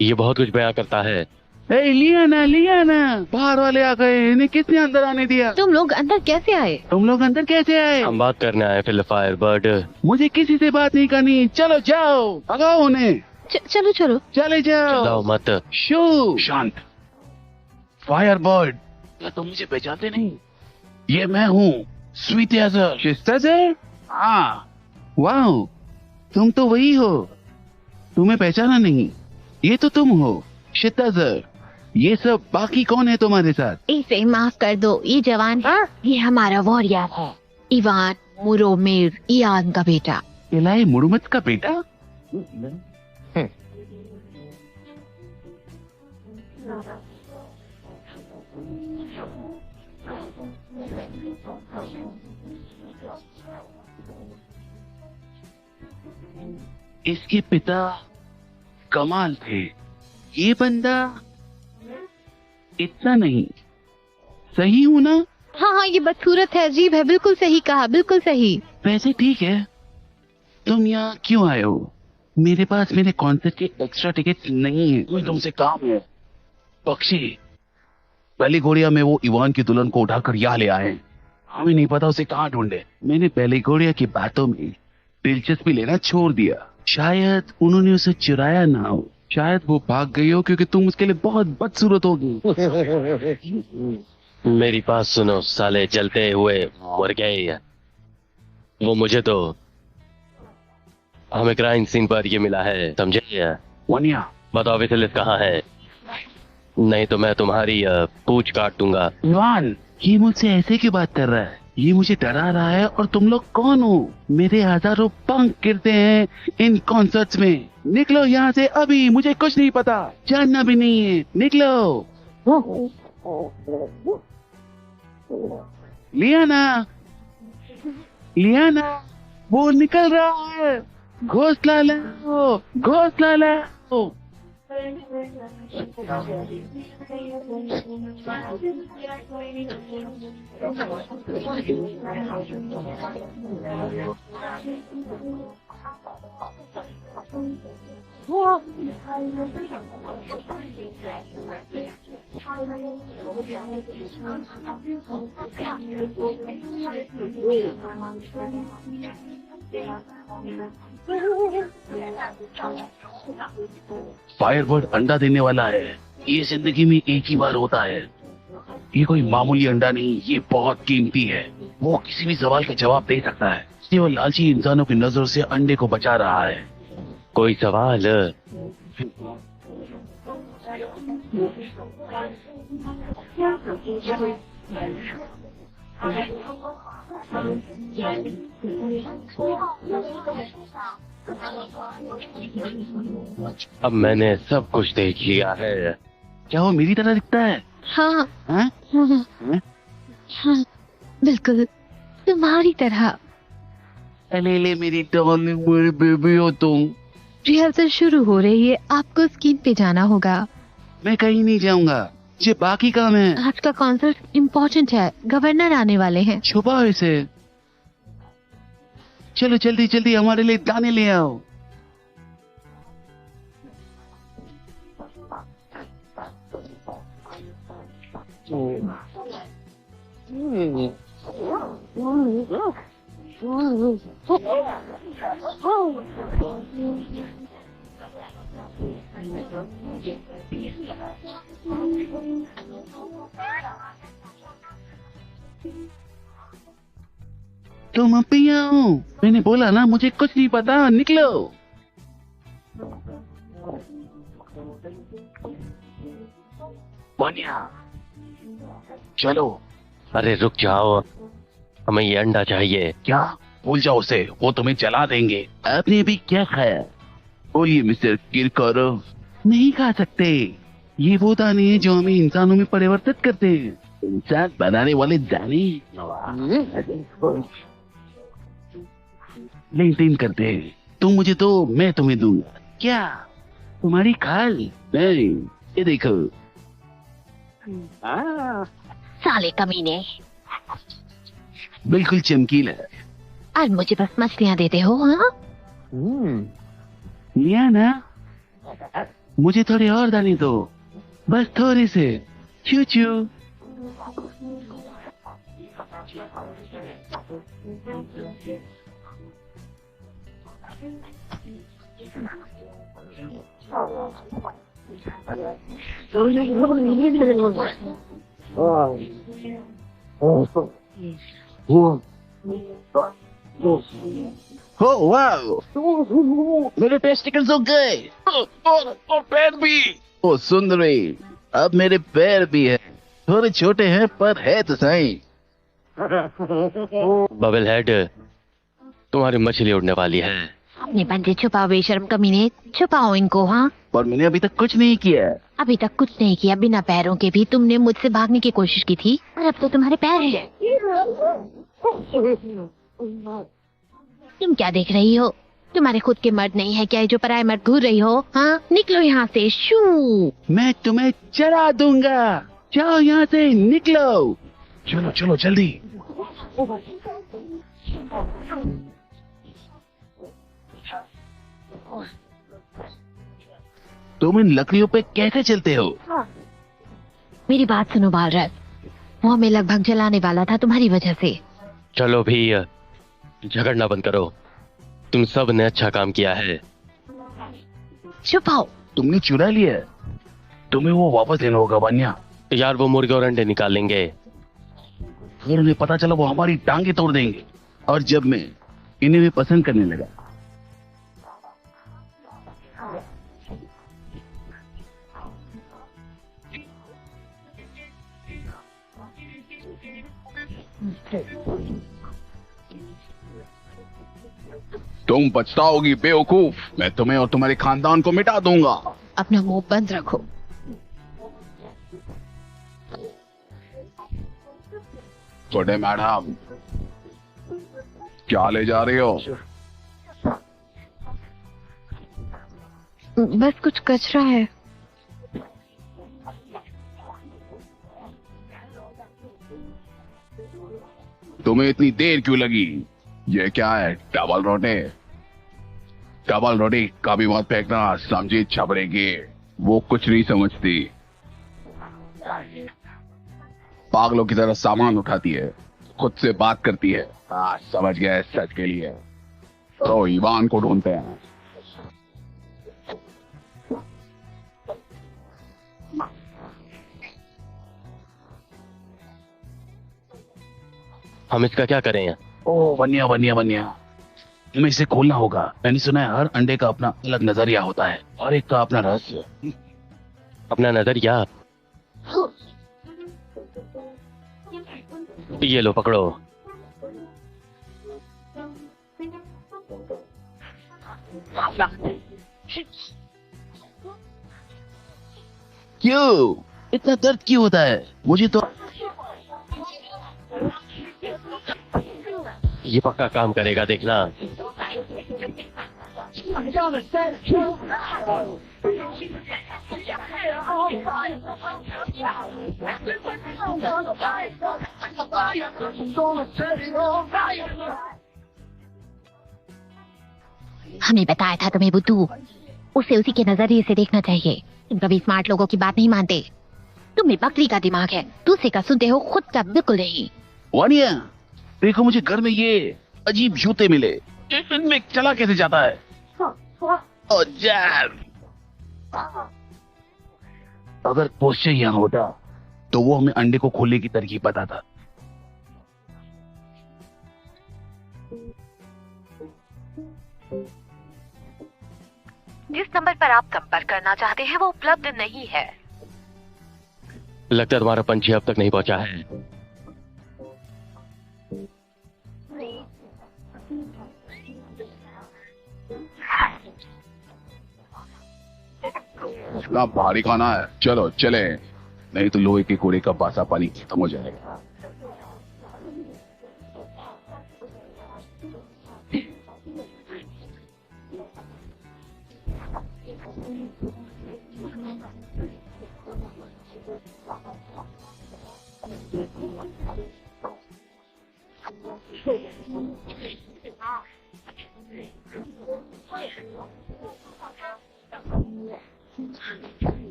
ये बहुत कुछ बयां करता है। लिया ना, बाहर वाले आ गए, इन्हें किसने अंदर आने दिया? तुम लोग अंदर कैसे आए? हम बात करने आए फिल फायरबर्ड। मुझे किसी से बात नहीं करनी, चलो जाओ, भगाओ उन्हें। चलो चले जाओ। जाओ मत। शू, शांत। फायरबर्ड, क्या तुम मुझे पहचानते नहीं? ये मैं हूँ, स्वीटेजर। हाँ, वाओ, तुम तो वही हो। तुम्हें पहचाना नहीं, ये तो तुम हो शिताजर। ये सब बाकी कौन है तुम्हारे साथ? इसे माफ कर दो, ये जवान है, ये हमारा वॉरियर है, इवान मुरोमेर, इयान का बेटा। इलाही मुरुमत का बेटा? इसके पिता कमाल थे, ये बंदा इतना नहीं। सही हूँ ना? हाँ, ये बदसूरत है, अजीब है। बिल्कुल सही कहा, बिल्कुल सही। वैसे ठीक है, तुम यहाँ क्यों आए हो? मेरे पास मेरे कॉन्सर्ट के एक्स्ट्रा टिकट नहीं है। कोई तुमसे काम है? पक्षी, पहली घोड़िया में वो इवान की दुल्हन को उठाकर यहाँ ले आए, हमें नहीं पता उसे कहाँ ढूंढे। मैंने पहली घोड़िया की बातों में दिलचस्पी लेना छोड़ दिया। शायद उन्होंने उसे चुराया ना हो, शायद वो भाग गई हो क्योंकि तुम उसके लिए बहुत बदसूरत होगी। मेरी बात सुनो साले, जलते हुए मर गए। वो मुझे तो हमें क्राइम सीन पर ये मिला है, समझे? वनिया, बताओ विजिलेंस कहाँ है? नहीं तो मैं तुम्हारी पूछ काट दूंगा। इवान, ये मुझसे ऐसे क्यों बात कर रहा है? ये मुझे डरा रहा है। और तुम लोग कौन हो? मेरे हजारों पंख गिरते हैं इन कॉन्सर्ट्स में। निकलो यहाँ से अभी, मुझे कुछ नहीं पता, जानना भी नहीं है। निकलो। लियाना, लियाना, वो निकल रहा है। घोंसला लाओ, घोंसला लाओ। फायरबर्ड अंडा देने वाला है। ये जिंदगी में एक ही बार होता है। ये कोई मामूली अंडा नहीं, ये बहुत कीमती है। वो किसी भी सवाल का जवाब दे सकता है। इसलिए वो लालची इंसानों की नजर से अंडे को बचा रहा है। कोई सवाल? अब मैंने सब कुछ देख लिया है। क्या वो मेरी तरह दिखता है? हाँ हाँ? हाँ, हाँ बिल्कुल तुम्हारी तरह। अले ले मेरी डार्लिंग, मेरी बेबी हो तुम। रिहर्सल शुरू हो रही है, आपको स्क्रीन पे जाना होगा। मैं कहीं नहीं जाऊंगा, मुझे बाकी काम है। आज का कॉन्सर्ट इम्पोर्टेंट है, गवर्नर आने वाले हैं। छुपाओ इसे। चलो जल्दी जल्दी हमारे लिए दाने ले आओ। तुम अब भी आओ। मैंने बोला ना, मुझे कुछ नहीं पता। निकलो। वानिया, चलो। अरे रुक जाओ, हमें ये अंडा चाहिए। क्या? भूल जाओ उसे, वो तुम्हें जला देंगे। आपने भी क्या खाया? बोलिए मिस्टर किरकोरोव। नहीं खा सकते। ये वो दाने हैं जो हमें इंसानों में परिवर्तित करते हैं। इंसान बनाने वाले दाने लेन करते हैं। तुम मुझे दो, मैं तुम्हें दूंगा। क्या तुम्हारी खाल? नहीं, ये देखो। साले कमीने, बिल्कुल चमकीला। आज मुझे बस मछलियाँ देते हो? हाँ लिया ना, मुझे थोड़े और दाने दो, बस थोड़े से। चू चू। हो वाओ, मेरे टेस्टिकल्स हो गए। और पैर भी। ओ सुंदरी, अब मेरे पैर भी है। थोड़े छोटे हैं पर है तो सही। बबल हेड, तुम्हारी मछली उड़ने वाली है। अपने पंजे छुपाओ बेशर्म कमीने, छुपाओ इनको। हाँ, पर मैंने अभी तक कुछ नहीं किया। अभी तक कुछ नहीं किया। बिना पैरों के भी तुमने मुझसे भागने की कोशिश की थी, और अब तो तुम्हारे पैर हैं। तुम क्या देख रही हो? तुम्हारे खुद के मर्द नहीं है क्या जो पराये मर्द घूर रही हो? हाँ, निकलो यहाँ से। शू, मैं तुम्हें चला दूंगा। जाओ यहाँ से, निकलो। चलो चलो जल्दी। तुम इन लकड़ियों पे कैसे चलते हो? मेरी बात सुनो बालरस, वो हमें लगभग जलाने वाला था तुम्हारी वजह से। चलो भी, झगड़ना बंद करो। तुम सब ने अच्छा काम किया है। छुपाओ। तुमने चुरा लिया, तुम्हें वो वापस लेना होगा वान्या। यार वो मुर्गे और अंडे निकाल लेंगे। फिर उन्हें पता चला, वो हमारी टांगे तोड़ देंगे। और जब मैं इन्हें भी पसंद करने लगा, तुम पछताओगी बेवकूफ। मैं तुम्हें और तुम्हारे खानदान को मिटा दूंगा। अपना मुंह बंद रखो। छोटे मैडम, क्या ले जा रही हो? बस कुछ कचरा है। तुम्हें इतनी देर क्यों लगी? ये क्या है? डबल रोटी? डबल रोटी कभी मत फेंकना, समझी छपड़ेगी। वो कुछ नहीं समझती, पागलों की तरह सामान उठाती है, खुद से बात करती है। समझ गए, सच के लिए तो ईवान को ढूंढते हैं। हम इसका क्या करें? ओ बनिया बनिया बनिया, हमें इसे खोलना होगा। मैंने सुना है हर अंडे का अपना अलग नजरिया होता है और एक का अपना रहस्य। अपना नजरिया? ये लो पकड़ो। क्यों इतना दर्द क्यों होता है? मुझे तो ये पक्का काम करेगा, देखना। हमने बताया था तुम्हें बुद्धू, उसे उसी के नजरिए से देखना चाहिए। तुम कभी स्मार्ट लोगों की बात नहीं मानते। तुम्हें बकरी का दिमाग है, दूसरे का सुनते हो, खुद का बिल्कुल नहीं। वानिया देखो, मुझे घर में ये अजीब जूते मिले, इनमें चला कैसे जाता है? ओ जैम, अगर पोस्टर यहाँ होता तो वो हमें अंडे को खोलने की तरकीब बताता। जिस नंबर पर आप संपर्क करना चाहते हैं वो उपलब्ध नहीं है। लगता है तुम्हारा पंछी अब तक नहीं पहुंचा है। इतना भारी खाना है, चलो चले, नहीं तो लोहे के कूड़े का बासा पानी खत्म हो जाएगा।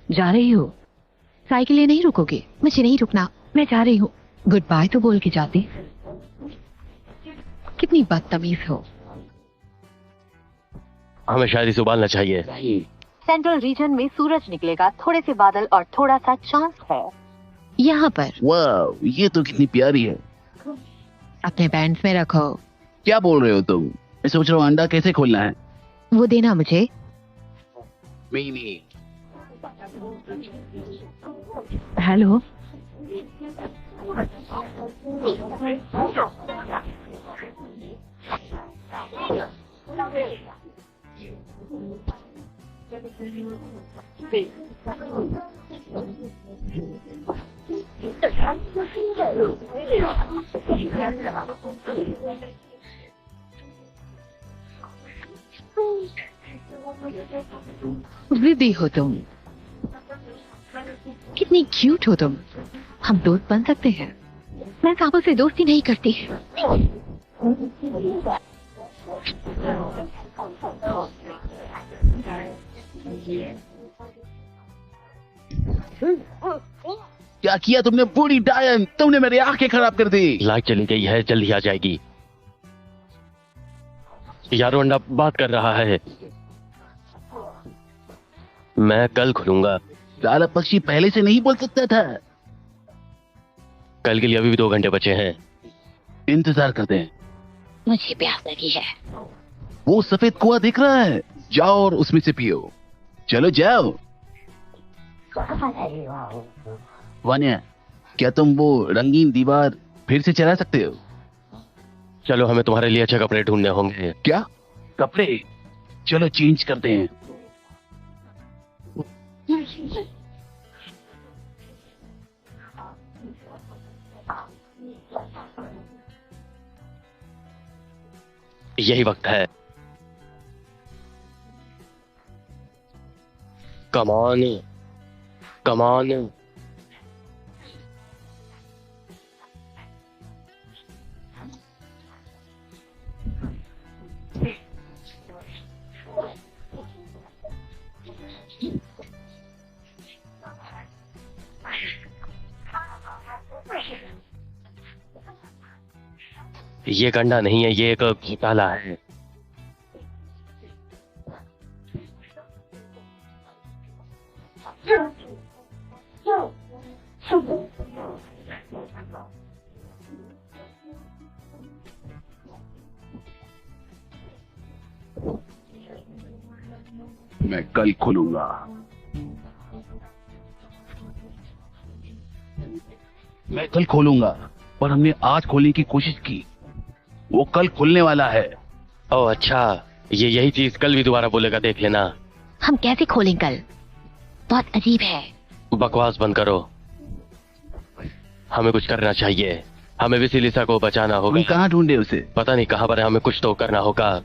जा रही हो? साइकिल ले नहीं रुकोगे? मुझे नहीं रुकना, मैं जा रही हूँ। गुड बाय तो बोल के जाती। कितनी बदतमीज हो। हमें शायद इसे उबालना चाहिए। सेंट्रल रीजन में सूरज निकलेगा, थोड़े से बादल और थोड़ा सा चांस है यहाँ पर। वाह, ये तो कितनी प्यारी है। अपने पैंट्स में रखो। क्या बोल रहे हो तुम? मैं सोच रहा हूँ अंडा कैसे खोलना है। वो देना मुझे। नहीं। हेलो, जिद्दी हो तुम। कितनी क्यूट हो तुम। हम दोस्त बन सकते हैं। मैं सांपों से दोस्ती नहीं करती। क्या किया तुमने बूढ़ी डायन? तुमने मेरी आंखें खराब कर दी। लाइट चली गई है, जल्दी आ जाएगी। यारो अंडा बात कर रहा है। मैं कल खुलूंगा, साला पक्षी पहले से नहीं बोल सकता था। कल के लिए अभी भी 2 घंटे बचे हैं। इंतजार करते हैं। मुझे प्यास लगी है। वो सफेद कुआं दिख रहा है, जाओ और उसमें से पियो। चलो जाओ। वान्या, क्या तुम वो रंगीन दीवार फिर से चला सकते हो? चलो, हमें तुम्हारे लिए अच्छे कपड़े ढूंढने होंगे। क्या कपड़े? चलो चेंज करते हैं। यही वक्त है। कमान कमान। ये गंडा नहीं है, ये एक घोटाला है। मैं कल खोलूंगा। मैं कल खोलूंगा, पर हमने आज खोलने की कोशिश की। वो कल खुलने वाला है। ओह अच्छा, ये यही चीज कल भी दोबारा बोलेगा, देख लेना। हम कैसे खोलें कल? बहुत अजीब है। बकवास बंद करो। हमें कुछ करना चाहिए। हमें विसिलिसा को बचाना होगा। हम कहाँ ढूंढे उसे? पता नहीं कहाँ पर है, हमें कुछ तो करना होगा।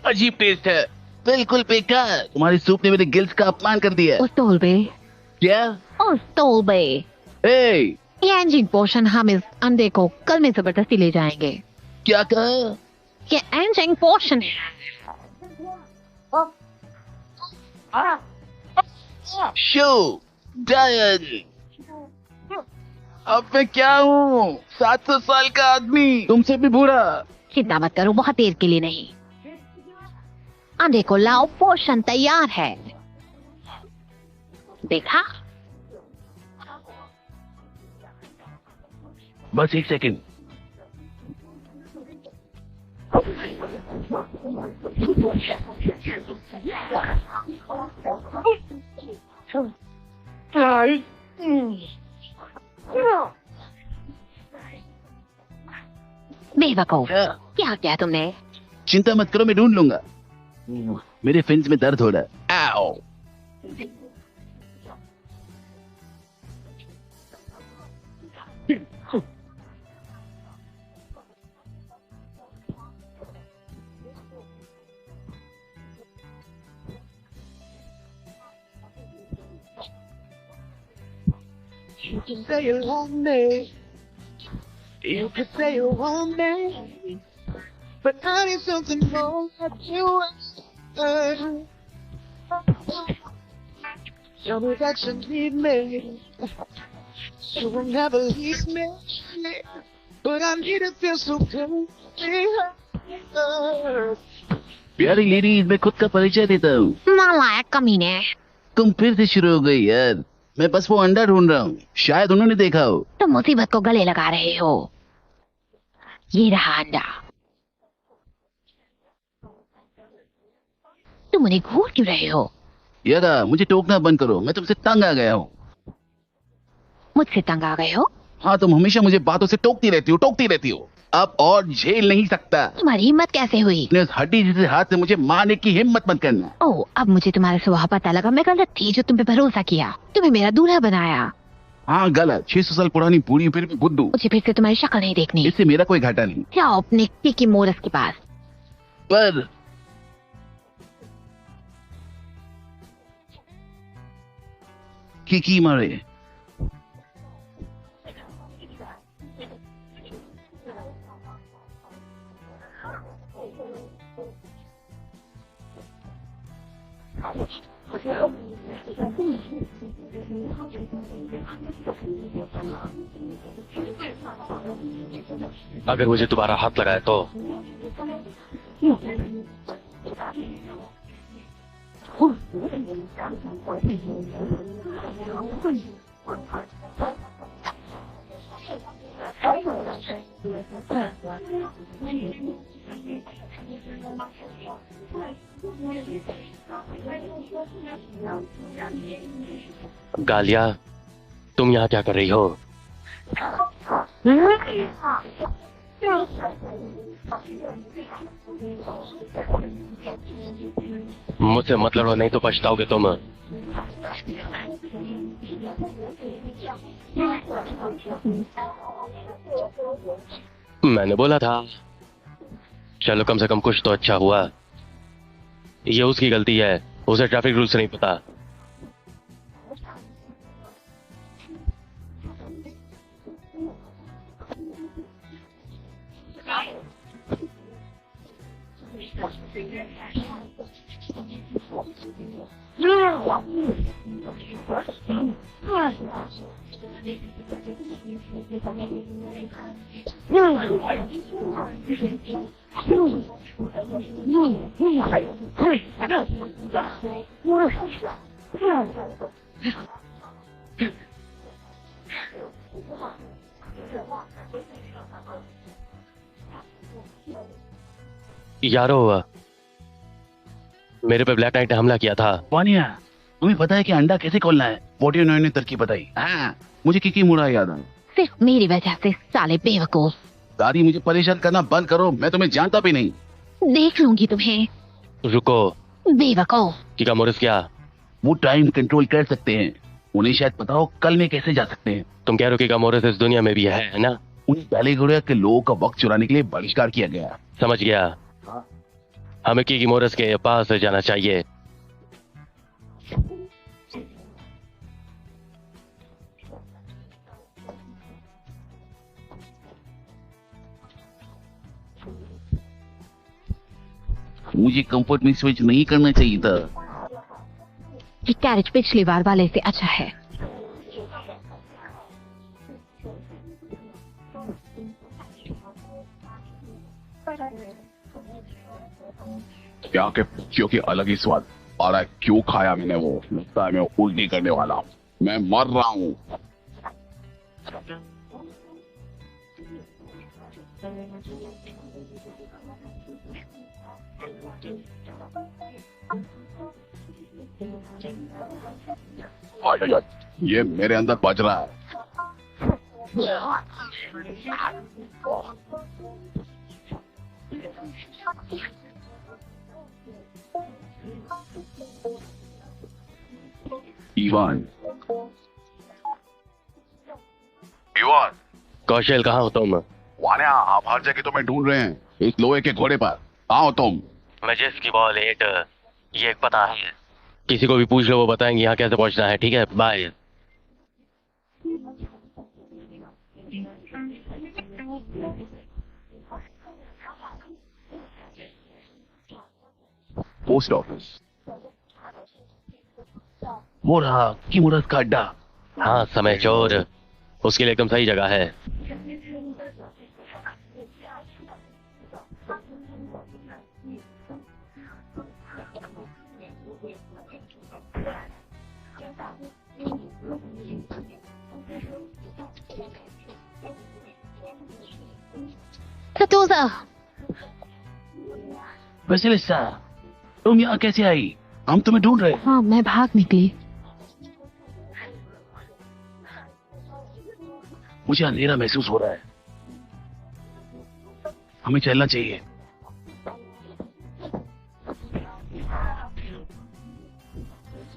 अजीब टेस्ट है, बिल्कुल बेकार। तुम्हारी सूप ने मेरे गिल्स का अपमान कर दिया। उस्तोल बे, क्या? उस्तोल बे, ए, ये एंजिंग पोर्शन हम इस अंडे को कल में जबरदस्ती ले जाएंगे। क्या कहा? ये एंजिंग पोर्शन है। शो डायन, अब मैं क्या हूँ? 700 साल का आदमी, तुमसे भी बुरा। चिंता मत करो, बहुत देर के लिए नहीं। अंडे को लाओ, पोर्शन तैयार है। देखा? बस एक सेकंड। बेवकूफ, क्या किया तुमने? चिंता मत करो, मैं ढूंढ लूंगा। मेरे फिन्स में दर्द हो रहा है। आओ। You can say you want me. You can say you want me. But I need something more that you want. Tell me that you need me. You will never leave me. But I need to feel so good. प्यारी ladies, मैं खुद का परिचय देता हूँ। नालायक कमीने। तुम फिर से शुरू हो गई यार। मैं बस वो अंडा ढूंढ रहा हूँ, शायद उन्होंने देखा हो। तुम मुसीबत को गले लगा रहे हो। ये रहा अंडा। तुम उन्हें घूर क्यों रहे हो? यार मुझे टोकना बंद करो, मैं तुमसे तंग आ गया हूँ। मुझसे तंग आ गए हो? हाँ, तुम हमेशा मुझे बातों से टोकती रहती हो। अब और झेल नहीं सकता। तुम्हारी हिम्मत कैसे हुई? अपने उस हड्डी जैसे हाथ से मुझे मारने की हिम्मत मत करना। ओह, अब मुझे तुम्हारा स्वभाव पता लगा। मैं गलत थी जो तुम पे भरोसा किया। तुम्हें मेरा दूल्हा बनाया। हाँ गलत। 600 साल पुरानी पूरी फिर भी बुद्धू। मुझे फिर से तुम्हारी शक्ल नहीं देखनी। इससे मेरा कोई घाटा नहीं। जाओ अपने टिकी मोरस के पास। पर किकी मारे। अगर मुझे दोबारा हाथ लगाए तो गालिया, तुम यहाँ क्या कर रही हो? मुझसे मत लड़ो, नहीं तो पछताओगे तुम। मैंने बोला था। चलो, कम से कम कुछ तो अच्छा हुआ। ये उसकी गलती है, उसे ट्रैफिक रूल्स नहीं पता। यारो, मेरे पे ब्लैक नाइट ने हमला किया था। वानिया, तुम्हें पता है कि अंडा कैसे खोलना है? 49 ने तरकीब बताई। हाँ, मुझे किकी मुड़ा याद है। सिर्फ मेरी वजह से, साले बेवकूफ। दादी, मुझे परेशान करना बंद करो, मैं तुम्हें जानता भी नहीं। देख लूंगी तुम्हें। रुको बेवकूफ। किका मोरिस क्या? वो टाइम कंट्रोल कर सकते हैं। उन्हें शायद पता हो कल में कैसे जा सकते हैं। तुम कह रहे हो किका मोरिस इस दुनिया में भी है ना? उन बैलेगोरिया के लोगों का वक्त चुराने के लिए बहिष्कार किया गया। समझ गया। हमें किकीमोरस के पास जाना चाहिए। मुझे कंफर्ट में स्विच नहीं करना चाहिए था। ये कैरेज पिछली बार वाले से अच्छा है। यहाँ के क्योंकि अलग ही स्वाद आ रहा है। क्यों खाया मैंने वो? लगता है मैं उल्टी करने वाला हूँ। मैं मर रहा हूँ। ये मेरे अंदर बज रहा है। इवान, कौशल कहाँ हो तुम? वान्या, आप हर जगह तुम्हें ढूंढ रहे हैं। इस लोहे के घोड़े पर कहाँ हो तुम? मैं जिसकी बॉल 8 ये एक पता है। किसी को भी पूछ लो, वो बताएंगे यहाँ कैसे पहुंचना है। ठीक है, बाय। Post office. वो रहा किकीमोरस का अड्डा। हाँ, समय चोर उसके लिए एकदम सही जगह है। सतोजा, वैसिलिसा, तुम यहाँ कैसे आई? हम तुम्हें ढूंढ रहे हैं। हाँ, मैं भाग निकली। मुझे अंधेरा महसूस हो रहा है। हमें चलना चाहिए।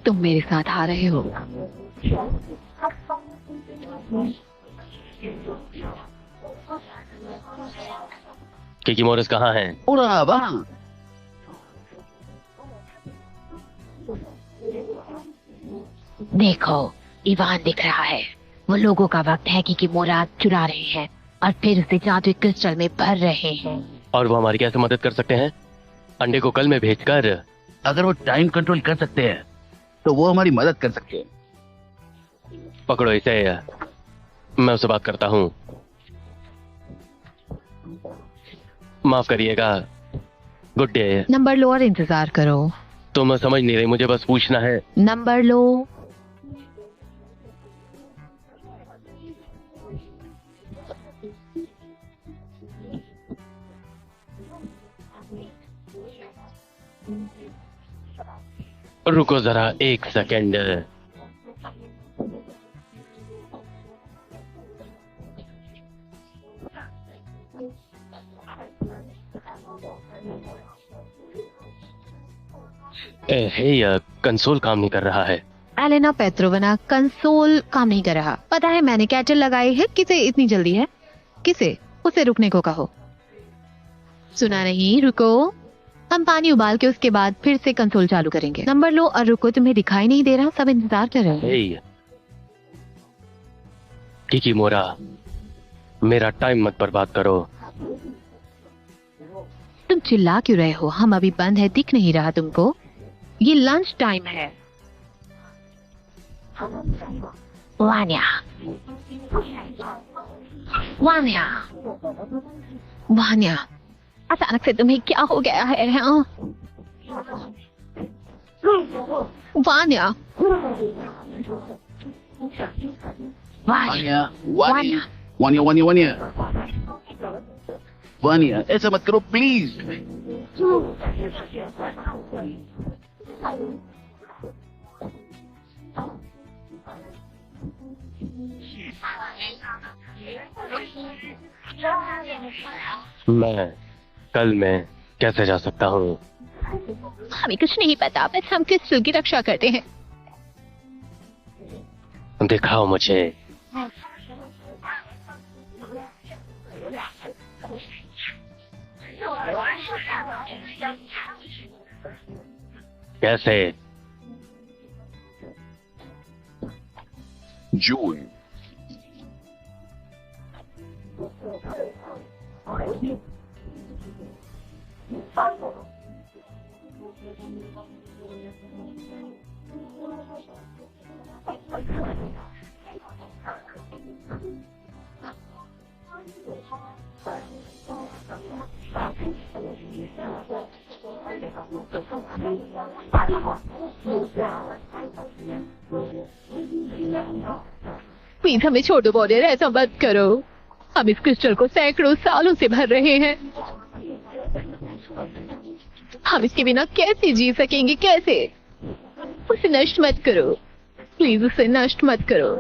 तुम मेरे साथ आ रहे हो? किकीमोरस कहाँ है? वहाँ। देखो, इवान दिख रहा है। वो लोगों का वक्त है कि मोराद चुरा रहे हैं और फिर उसे जादुई क्रिस्टल में भर रहे हैं। और वो हमारी कैसे मदद कर सकते हैं? अंडे को कल में भेजकर। अगर वो टाइम कंट्रोल कर सकते हैं तो वो हमारी मदद कर सकते हैं। पकड़ो इसे, मैं उससे बात करता हूँ। माफ करिएगा। Good day. नंबर लो और इंतजार करो। तुम समझ नहीं रही, मुझे बस पूछना है। नंबर लो। रुको जरा 1 सेकेंड। हे, कंसोल काम नहीं कर रहा है। एलेना पेट्रोवना, कंसोल काम नहीं कर रहा। पता है मैंने कैटल लगाई है। किसे इतनी जल्दी है? किसे? उसे रुकने को कहो। सुना नहीं? रुको, हम पानी उबाल के उसके बाद फिर से कंसोल चालू करेंगे। नंबर लो और रुको। तुम्हें दिखाई नहीं दे रहा? सब इंतजार कर रहे हैं। किकीमोरा, मेरा टाइम मत बर्बाद करो। तुम चिल्ला क्यों रहे हो? हम अभी बंद है, दिख नहीं रहा तुमको? ये लंच टाइम है। वान्या, वान्या, वान्या, अचानक से तुम्हें क्या हो गया है? हाँ? वान्या, वान्या, वान्या, वान्या, वान्या, वान्या, वान्या, ऐसा मत करो प्लीज। मैं कल में कैसे जा सकता हूँ? हमें कुछ नहीं पता, बस हम क्रिस्टल की रक्षा करते हैं। दिखाओ मुझे। कैसे? जून। प्लीज हमें छोड़ो वॉरियर, ऐसा मत करो। हम इस क्रिस्टल को सैकड़ों सालों से भर रहे हैं। हम इसके बिना कैसे जी सकेंगे? कैसे? उसे नष्ट मत करो प्लीज, उसे नष्ट मत करो।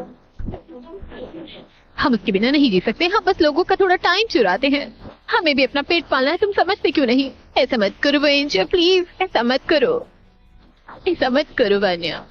हम उसके बिना नहीं जी सकते। हम बस लोगों का थोड़ा टाइम चुराते हैं। हमें भी अपना पेट पालना है, तुम समझते क्यों नहीं? ऐसा मत करो वेंचर, प्लीज ऐसा मत करो, ऐसा मत करो वान्या।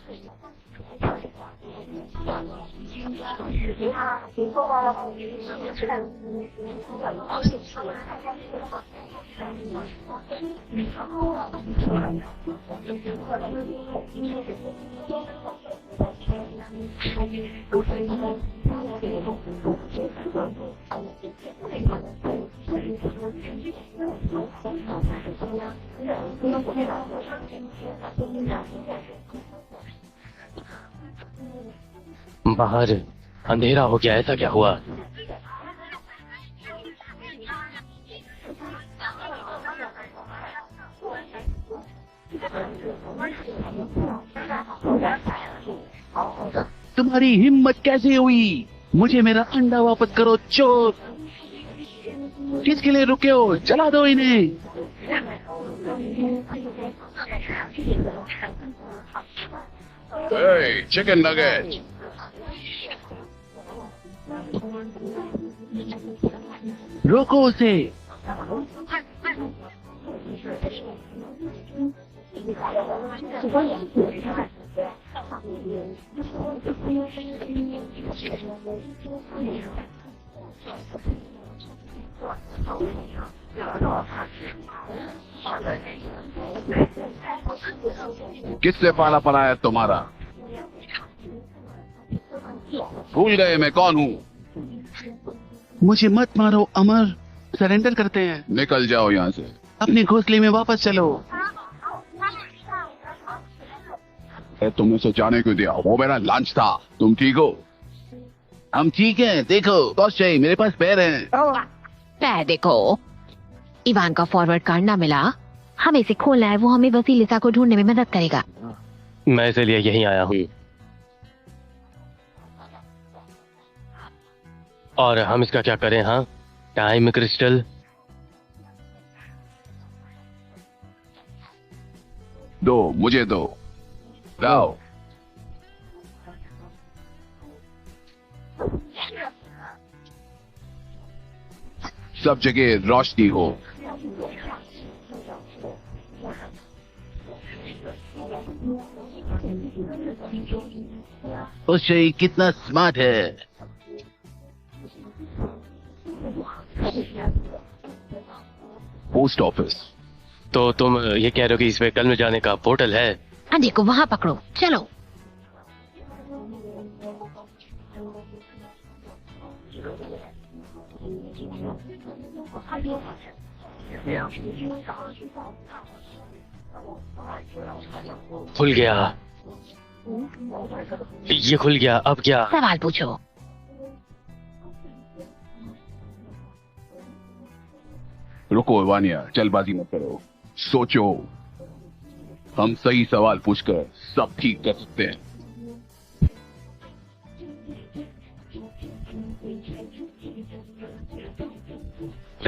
बाहर अंधेरा हो गया, ऐसा क्या हुआ? तुम्हारी हिम्मत कैसे हुई? मुझे मेरा अंडा वापस करो चोर! किसके लिए रुके हो? चला दो इन्हें। Hey, chicken nugget. रोको उसे। किससे पाला पड़ा है तुम्हारा? भूल गए मैं कौन हूँ? मुझे मत मारो अमर, सरेंडर करते हैं। निकल जाओ यहाँ से। अपने घोंसले में वापस चलो। तुमने उसे जाने क्यों दिया? वो मेरा लंच था। तुम ठीक हो? हम ठीक हैं। देखो तोशे, मेरे पास पैर हैं। पैर देखो। इवान का फॉरवर्ड कार्ड ना मिला, हमें इसे खोलना है। वो हमें वसीलिसा को ढूंढने में मदद करेगा। मैं इसलिए यहीं आया हूँ। और हम इसका क्या करें? हाँ, टाइम क्रिस्टल दो, मुझे दो। लाओ। सब जगह रोशनी हो। तोशे कितना स्मार्ट है। Post office. तो तुम ये कह रहे हो कि इस व्हीकल में जाने का पोर्टल है? अंधे को वहां पकड़ो, चलो। खुल गया। ये खुल गया, अब क्या? सवाल पूछो। रुको वानिया, जल्दबाजी मत करो, सोचो। हम सही सवाल पूछकर सब ठीक कर सकते हैं।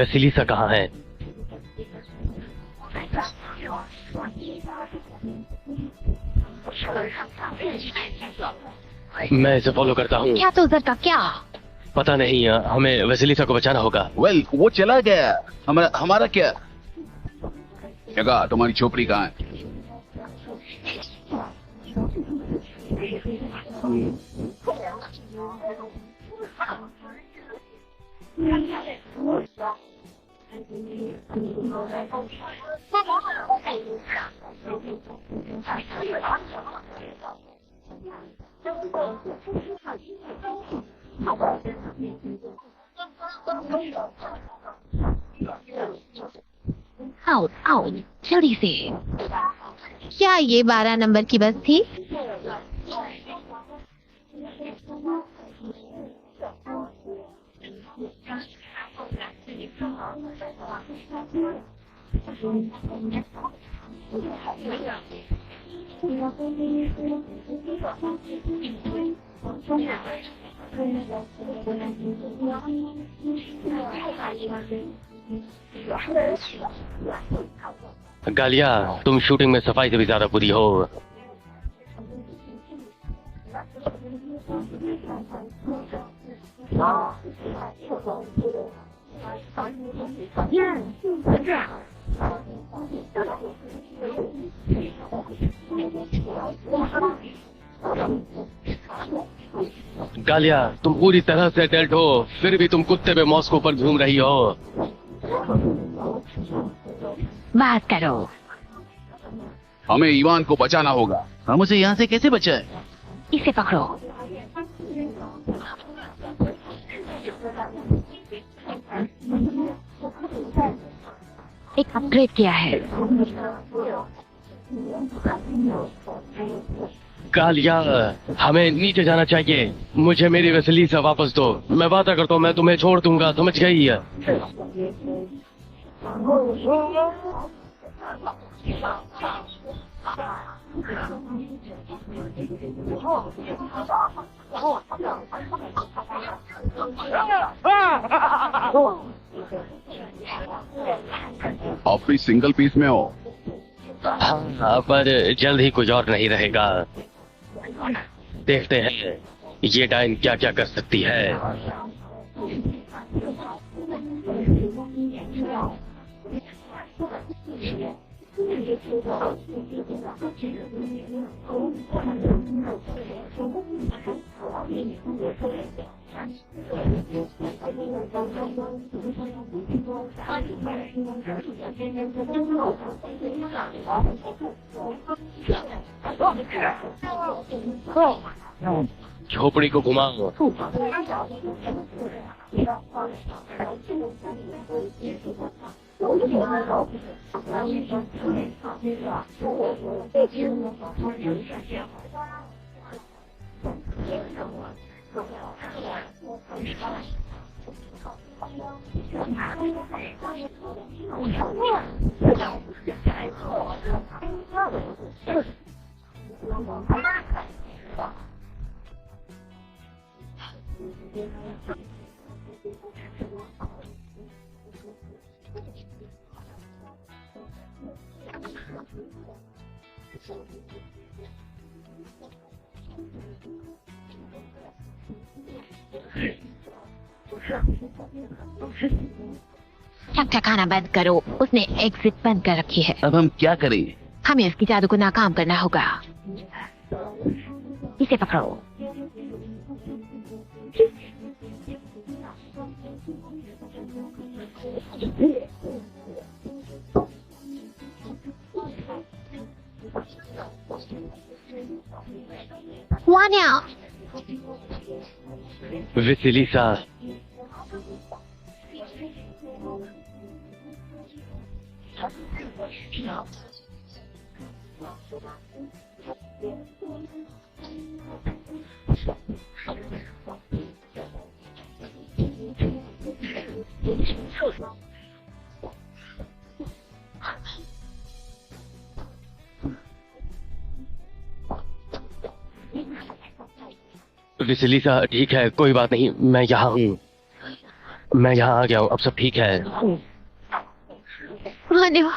वसीलिसा कहाँ है? मैं इसे फॉलो करता हूँ। क्या तो उधर का क्या? पता नहीं, हमें वसीलिसा को बचाना होगा। वेल, वो चला गया। हमारा क्या? जगह तुम्हारी झोपड़ी कहाँ है? आओ आओ जल्दी से। क्या ये 12 नंबर की बस थी? गालिया, तुम शूटिंग में सफाई से भी ज्यादा बुरी हो। गालिया, तुम पूरी तरह से डेल्ट हो, फिर भी तुम कुत्ते पे मॉस्को पर घूम रही हो। बात करो। हमें ईवान को बचाना होगा। हम उसे यहाँ से कैसे बचाए? इसे पकड़ो। एक अपग्रेड किया है। गालिया, हमें नीचे जाना चाहिए। मुझे मेरी वसीलीसा वापस दो। मैं वादा करता हूँ मैं तुम्हें छोड़ दूंगा, समझ गई है? आप भी सिंगल पीस में हो? हाँ, पर जल्द ही कुछ और नहीं रहेगा। देखते हैं ये डाइन क्या क्या कर सकती है। झोपड़ी को घुमाओ। चकचकाना बंद करो। उसने एग्जिट बंद कर रखी है। अब हम क्या करें? हमें इसकी जादू को नाकाम करना होगा। इसे पकड़ो। वान्या, वसीलीसा, वसीलीसा, ठीक है, कोई बात नहीं। मैं यहाँ हूँ, मैं यहाँ आ गया हूँ। अब सब ठीक है। वान्या,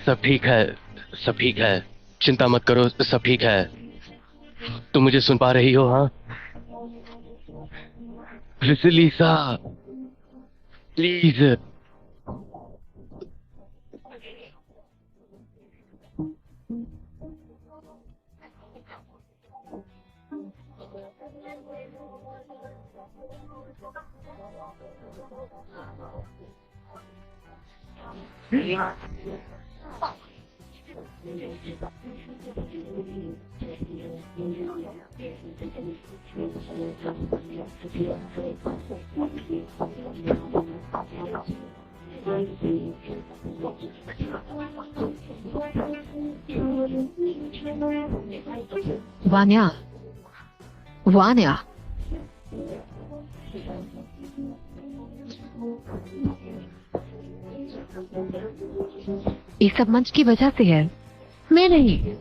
सब ठीक है, सब ठीक है। चिंता मत करो, सब ठीक है। तुम मुझे सुन पा रही हो? हाँ वसीलीसा, प्लीज। वान्या, वान्या, ये सब मंच की वजह से है, मैं नहीं।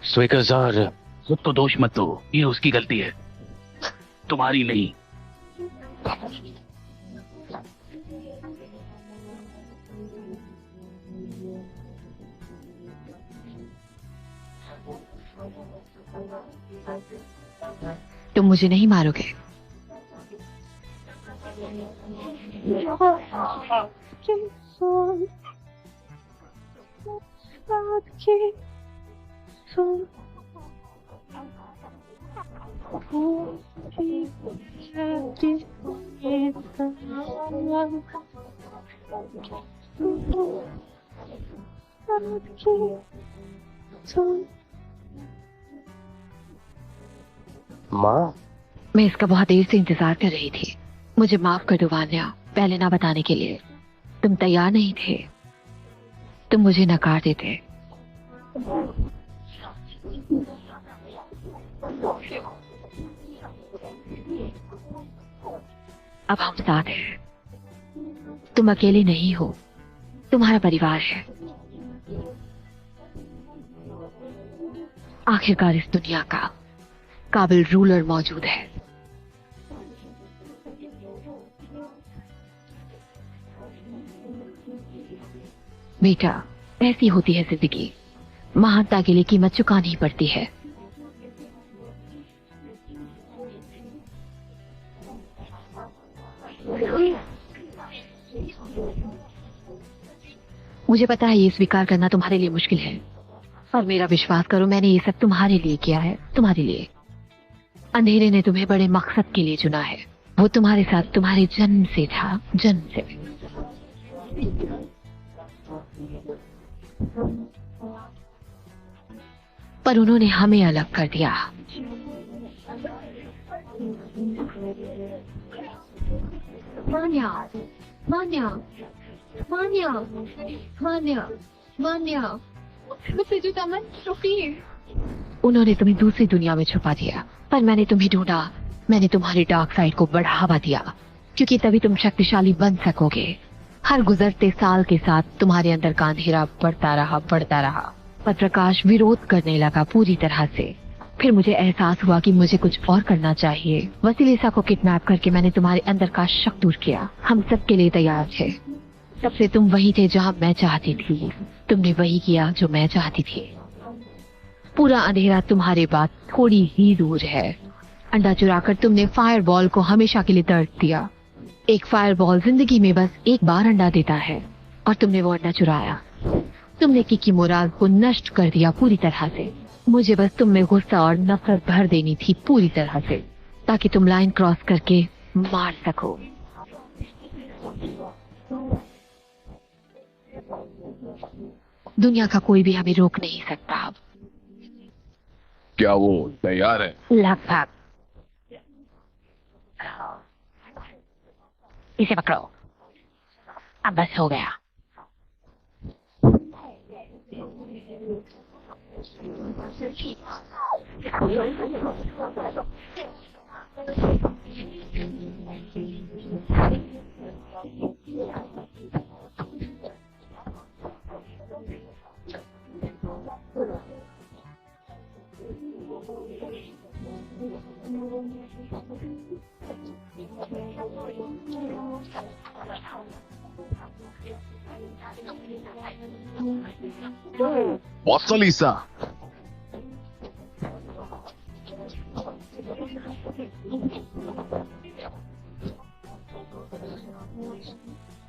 स्वीकार, खुद को दोष मत दो, ये उसकी गलती है, तुम्हारी नहीं। तुम मुझे नहीं मारोगे। माँ, मैं इसका बहुत देर से इंतजार कर रही थी। मुझे माफ कर दो वान्या, पहले ना बताने के लिए। तुम तैयार नहीं थे, तुम मुझे नकार देते। अब हम साथ हैं। तुम अकेले नहीं हो, तुम्हारा परिवार है। आखिरकार इस दुनिया का काबिल रूलर मौजूद है। बेटा, ऐसी होती है जिंदगी। महानता के लिए कीमत चुकानी पड़ती है। मुझे पता है ये स्वीकार करना तुम्हारे लिए मुश्किल है, पर मेरा विश्वास करो, मैंने ये सब तुम्हारे लिए किया है, तुम्हारे लिए। अंधेरे ने तुम्हें बड़े मकसद के लिए चुना है। वो तुम्हारे साथ तुम्हारे जन्म से था, जन्म से। पर उन्होंने हमें अलग कर दिया। मान्या, मान्या, मान्या, मान्या, मान्या, मुझसे जुदा मत, रुकिए। उन्होंने तुम्हें दूसरी दुनिया में छुपा दिया, पर मैंने तुम्हें ढूंढा। मैंने तुम्हारी डार्क साइड को बढ़ावा दिया, क्योंकि तभी तुम शक्तिशाली बन सकोगे। हर गुजरते साल के साथ तुम्हारे अंदर का अंधेरा बढ़ता रहा, बढ़ता रहा, पर प्रकाश विरोध करने लगा पूरी तरह से। फिर मुझे एहसास हुआ कि मुझे कुछ और करना चाहिए। वसीलेसा को किडनैप करके मैंने तुम्हारे अंदर का शक दूर किया। हम सबके लिए तैयार थे। तब से तुम वही थे जहाँ मैं चाहती थी। तुमने वही किया जो मैं चाहती थी। पूरा अंधेरा तुम्हारे बाद थोड़ी ही दूर है। अंडा चुराकर तुमने फायरबॉल को हमेशा के लिए तर्क दिया। एक फायरबॉल जिंदगी में बस एक बार अंडा देता है, और तुमने वो अंडा चुराया। तुमने किकी मोराल को नष्ट कर दिया पूरी तरह से। मुझे बस तुम में गुस्सा और नफरत भर देनी थी पूरी तरह से, ताकि तुम लाइन क्रॉस करके मार सको। दुनिया का कोई भी हमें रोक नहीं सकता। अब क्या वो तैयार है? लगभग। इसे पकड़ो, अब बस हो गया। वसीलेसा,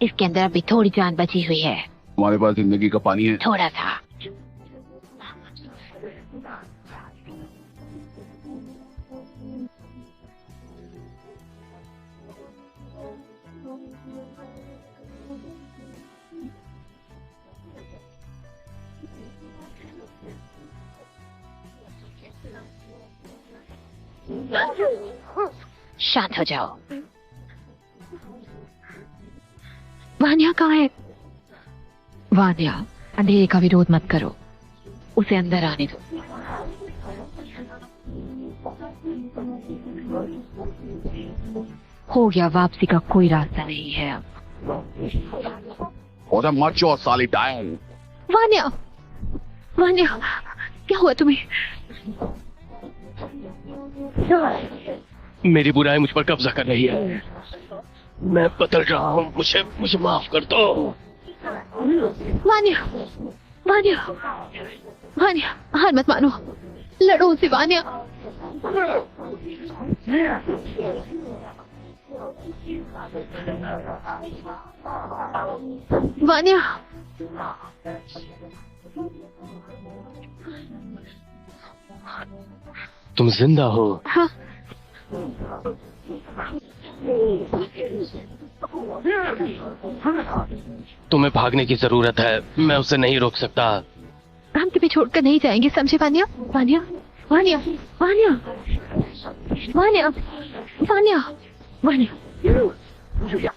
इसके अंदर अभी थोड़ी जान बची हुई है। हमारे पास जिंदगी का पानी है। थोड़ा सा। शांत हो जाओ। वान्या कहाँ है? वान्या, अंधेरे का विरोध मत करो, उसे अंदर आने दो। हो गया, वापसी का कोई रास्ता नहीं है अब। और मत जो साली डायन। वान्या, वान्या, क्या हुआ तुम्हें? मेरी बुराई मुझ पर कब्जा कर रही है। मैं बदल रहा हूँ, मुझे माफ कर दो। वान्या, वान्या, वान्या, हार मत मानो, लड़ो उसे वान्या। वान्या, तुम जिंदा हो? हाँ। तुम्हें भागने की जरूरत है, मैं उसे नहीं रोक सकता। हम तुम्हें छोड़कर नहीं जाएंगे, समझे वान्या? वान्या, वान्या, वान्या, वान्या, वान्या, वान्या।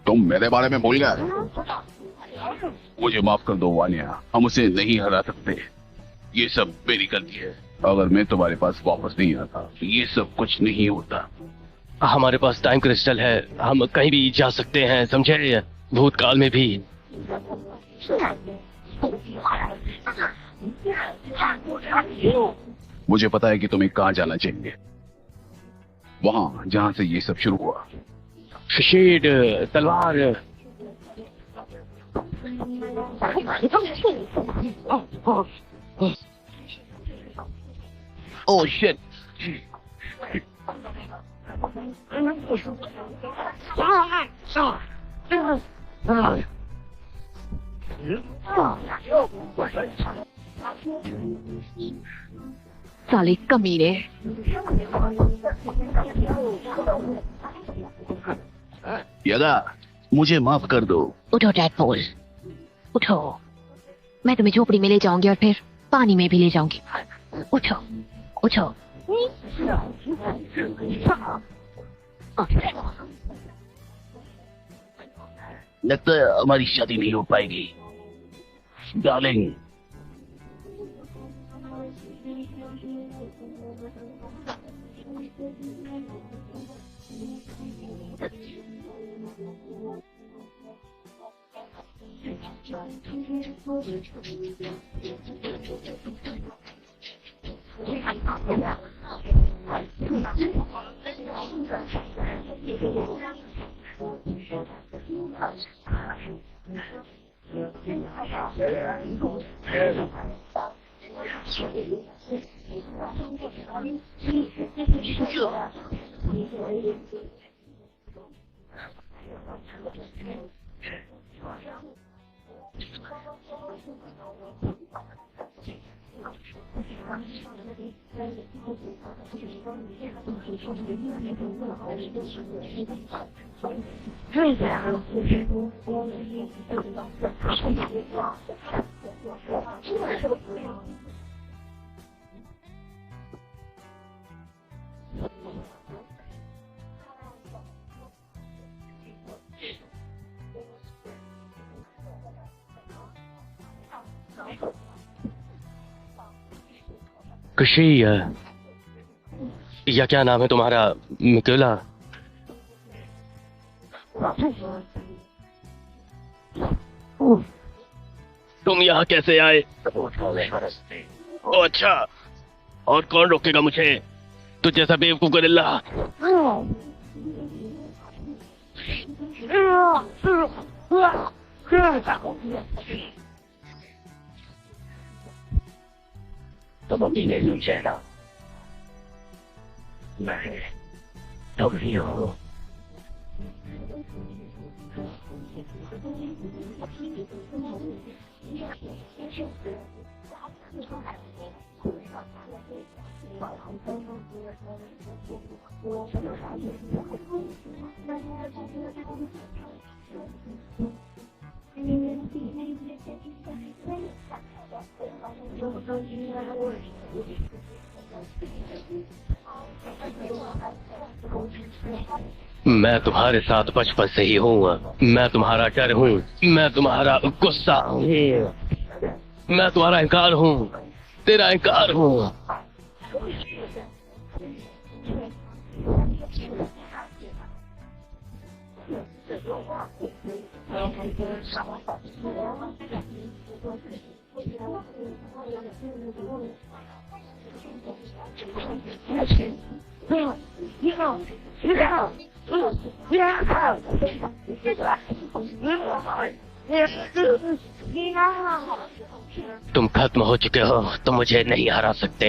तुम मेरे बारे में भूल गए? मुझे माफ कर दो वान्या, हम उसे नहीं हरा सकते। ये सब मेरी गलती है। अगर मैं तुम्हारे पास वापस नहीं आता, ये सब कुछ नहीं होता। हमारे पास टाइम क्रिस्टल है, हम कहीं भी जा सकते हैं, समझे? भूतकाल में भी। मुझे पता है कि तुम्हें कहाँ जाना चाहिए, वहां जहां से ये सब शुरू हुआ। शेड, तलवार। Oh shit. साले कमीने। यगा, मुझे माफ कर दो। उठो डैडपोल, उठो। मैं तुम्हें झोपड़ी में ले जाऊंगी और फिर पानी में भी ले जाऊंगी। उठो, उठो। लगता है हमारी शादी नहीं हो पाएगी डार्लिंग। खुशी, या क्या नाम है तुम्हारा? मिकेला। तुम यहाँ कैसे आए? ओ अच्छा, और कौन रोकेगा मुझे? तू जैसा बेवकूफ गोरिल्ला। तुम अभी नहीं चेहरा, मैं तुम ही हो। मैं तुम्हारे साथ बचपन से ही हूँ। मैं तुम्हारा डर हूँ, मैं तुम्हारा गुस्सा हूँ, मैं तुम्हारा इंकार हूँ, तेरा इंकार हूँ। तुम खत्म हो चुके हो, तुम मुझे नहीं हरा सकते।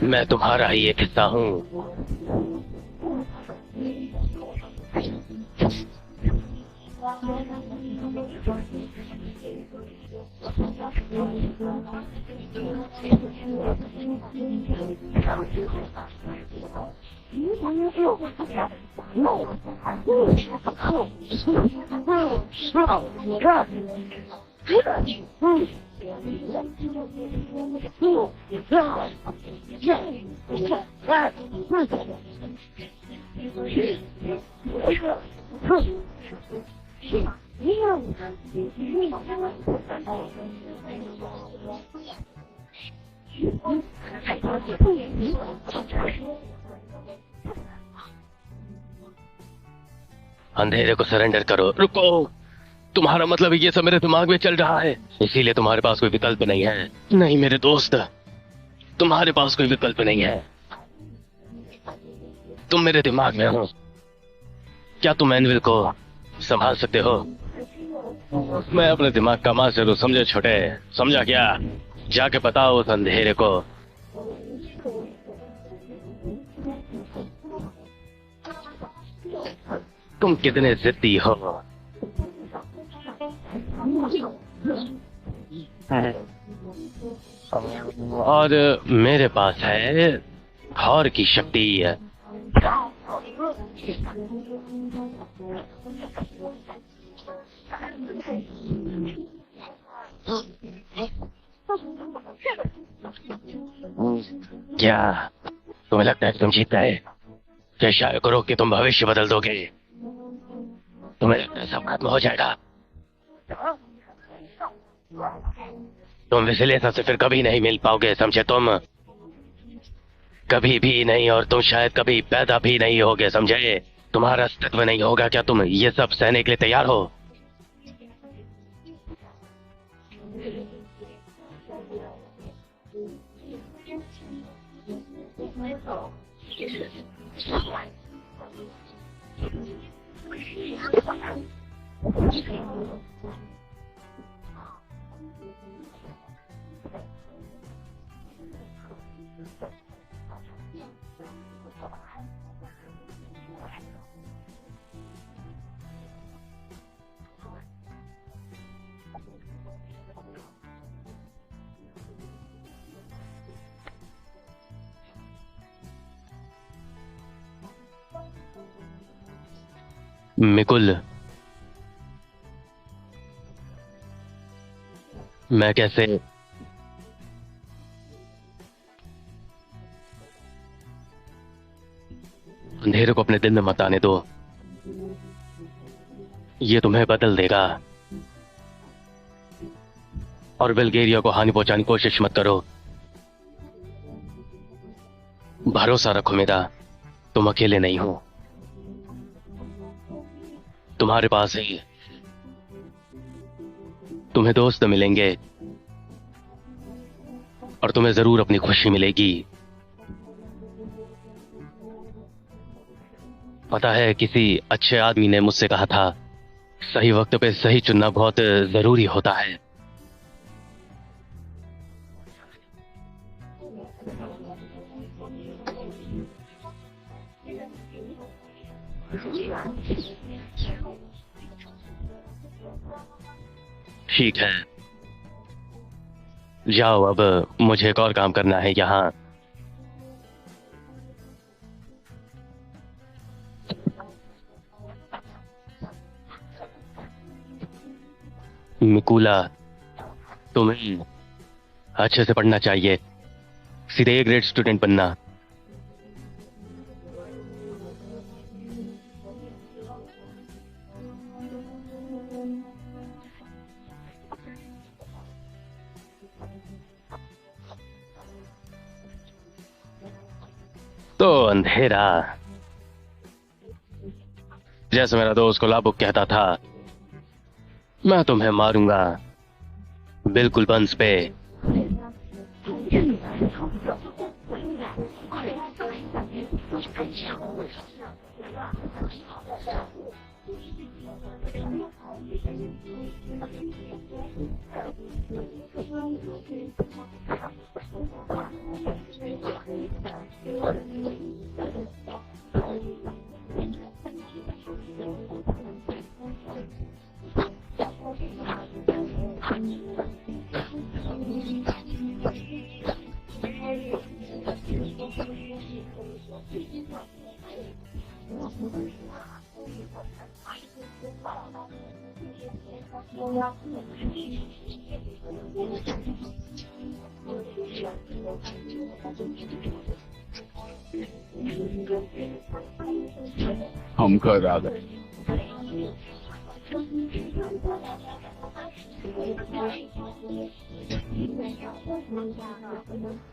मैं तुम्हारा ही एक हिस्सा हूँ। अंधेरे को सरेंडर करो। रुको, तुम्हारा मतलब ये सब मेरे दिमाग में चल रहा है, इसीलिए तुम्हारे पास कोई विकल्प नहीं है। नहीं मेरे दोस्त, तुम्हारे पास कोई विकल्प नहीं है। तुम मेरे दिमाग में हो। क्या तुम एनविल को संभाल सकते हो? मैं अपने दिमाग का मास्टर हूँ, समझे छोटे? समझा क्या? जाके बताओ उस अंधेरे को। तुम कितने जिद्दी हो। और मेरे पास है हॉर की शक्ति। क्या तुम्हें लगता है कि तुम जीत गए? चेष्टा करो कि तुम भविष्य बदल दोगे। तुम्हें लगता है सब खत्म हो जाएगा? तुम विजिलेंस से फिर कभी नहीं मिल पाओगे, समझे? तुम कभी भी नहीं, और तुम शायद कभी पैदा भी नहीं होगे, समझे? तुम्हारा अस्तित्व नहीं होगा। क्या तुम ये सब सहने के लिए तैयार हो? मिकुल, मैं कैसे अंधेरे को अपने दिल में मत आने दो। ये तुम्हें बदल देगा। और बल्गेरिया को हानि पहुंचाने की कोशिश मत करो। भरोसा रखो मेरा, तुम अकेले नहीं हो। तुम्हारे पास ही तुम्हें दोस्त मिलेंगे और तुम्हें जरूर अपनी खुशी मिलेगी। पता है, किसी अच्छे आदमी ने मुझसे कहा था, सही वक्त पे सही चुनना बहुत जरूरी होता है। ठीक है, जाओ, अब मुझे एक और काम करना है यहाँ। मिकुला, तुम्हें अच्छे से पढ़ना चाहिए, सीधे A ग्रेड स्टूडेंट बनना। तो अंधेरा, जैसे मेरा दोस्त गुलाबुक कहता था, मैं तुम्हें मारूंगा बिल्कुल बंस पे। हम घर आ गए।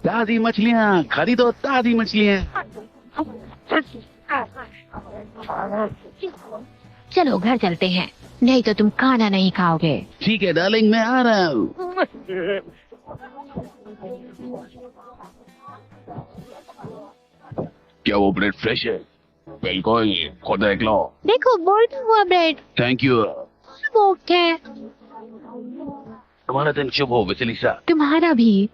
ताजी मछलियाँ खरीदो, ताजी मछलियाँ। चलो घर चलते हैं, नहीं तो तुम खाना नहीं खाओगे। ठीक है डार्लिंग, मैं आ रहा हूँ। क्या वो ब्रेड फ्रेश है? बिल्कुल, खुद देख लो। देखो बोल्ट हुआ ब्रेड। Thank you. वो क्या है? तुम्हारा दिन शुभ हो वैसिलिसा। तुम्हारा भी।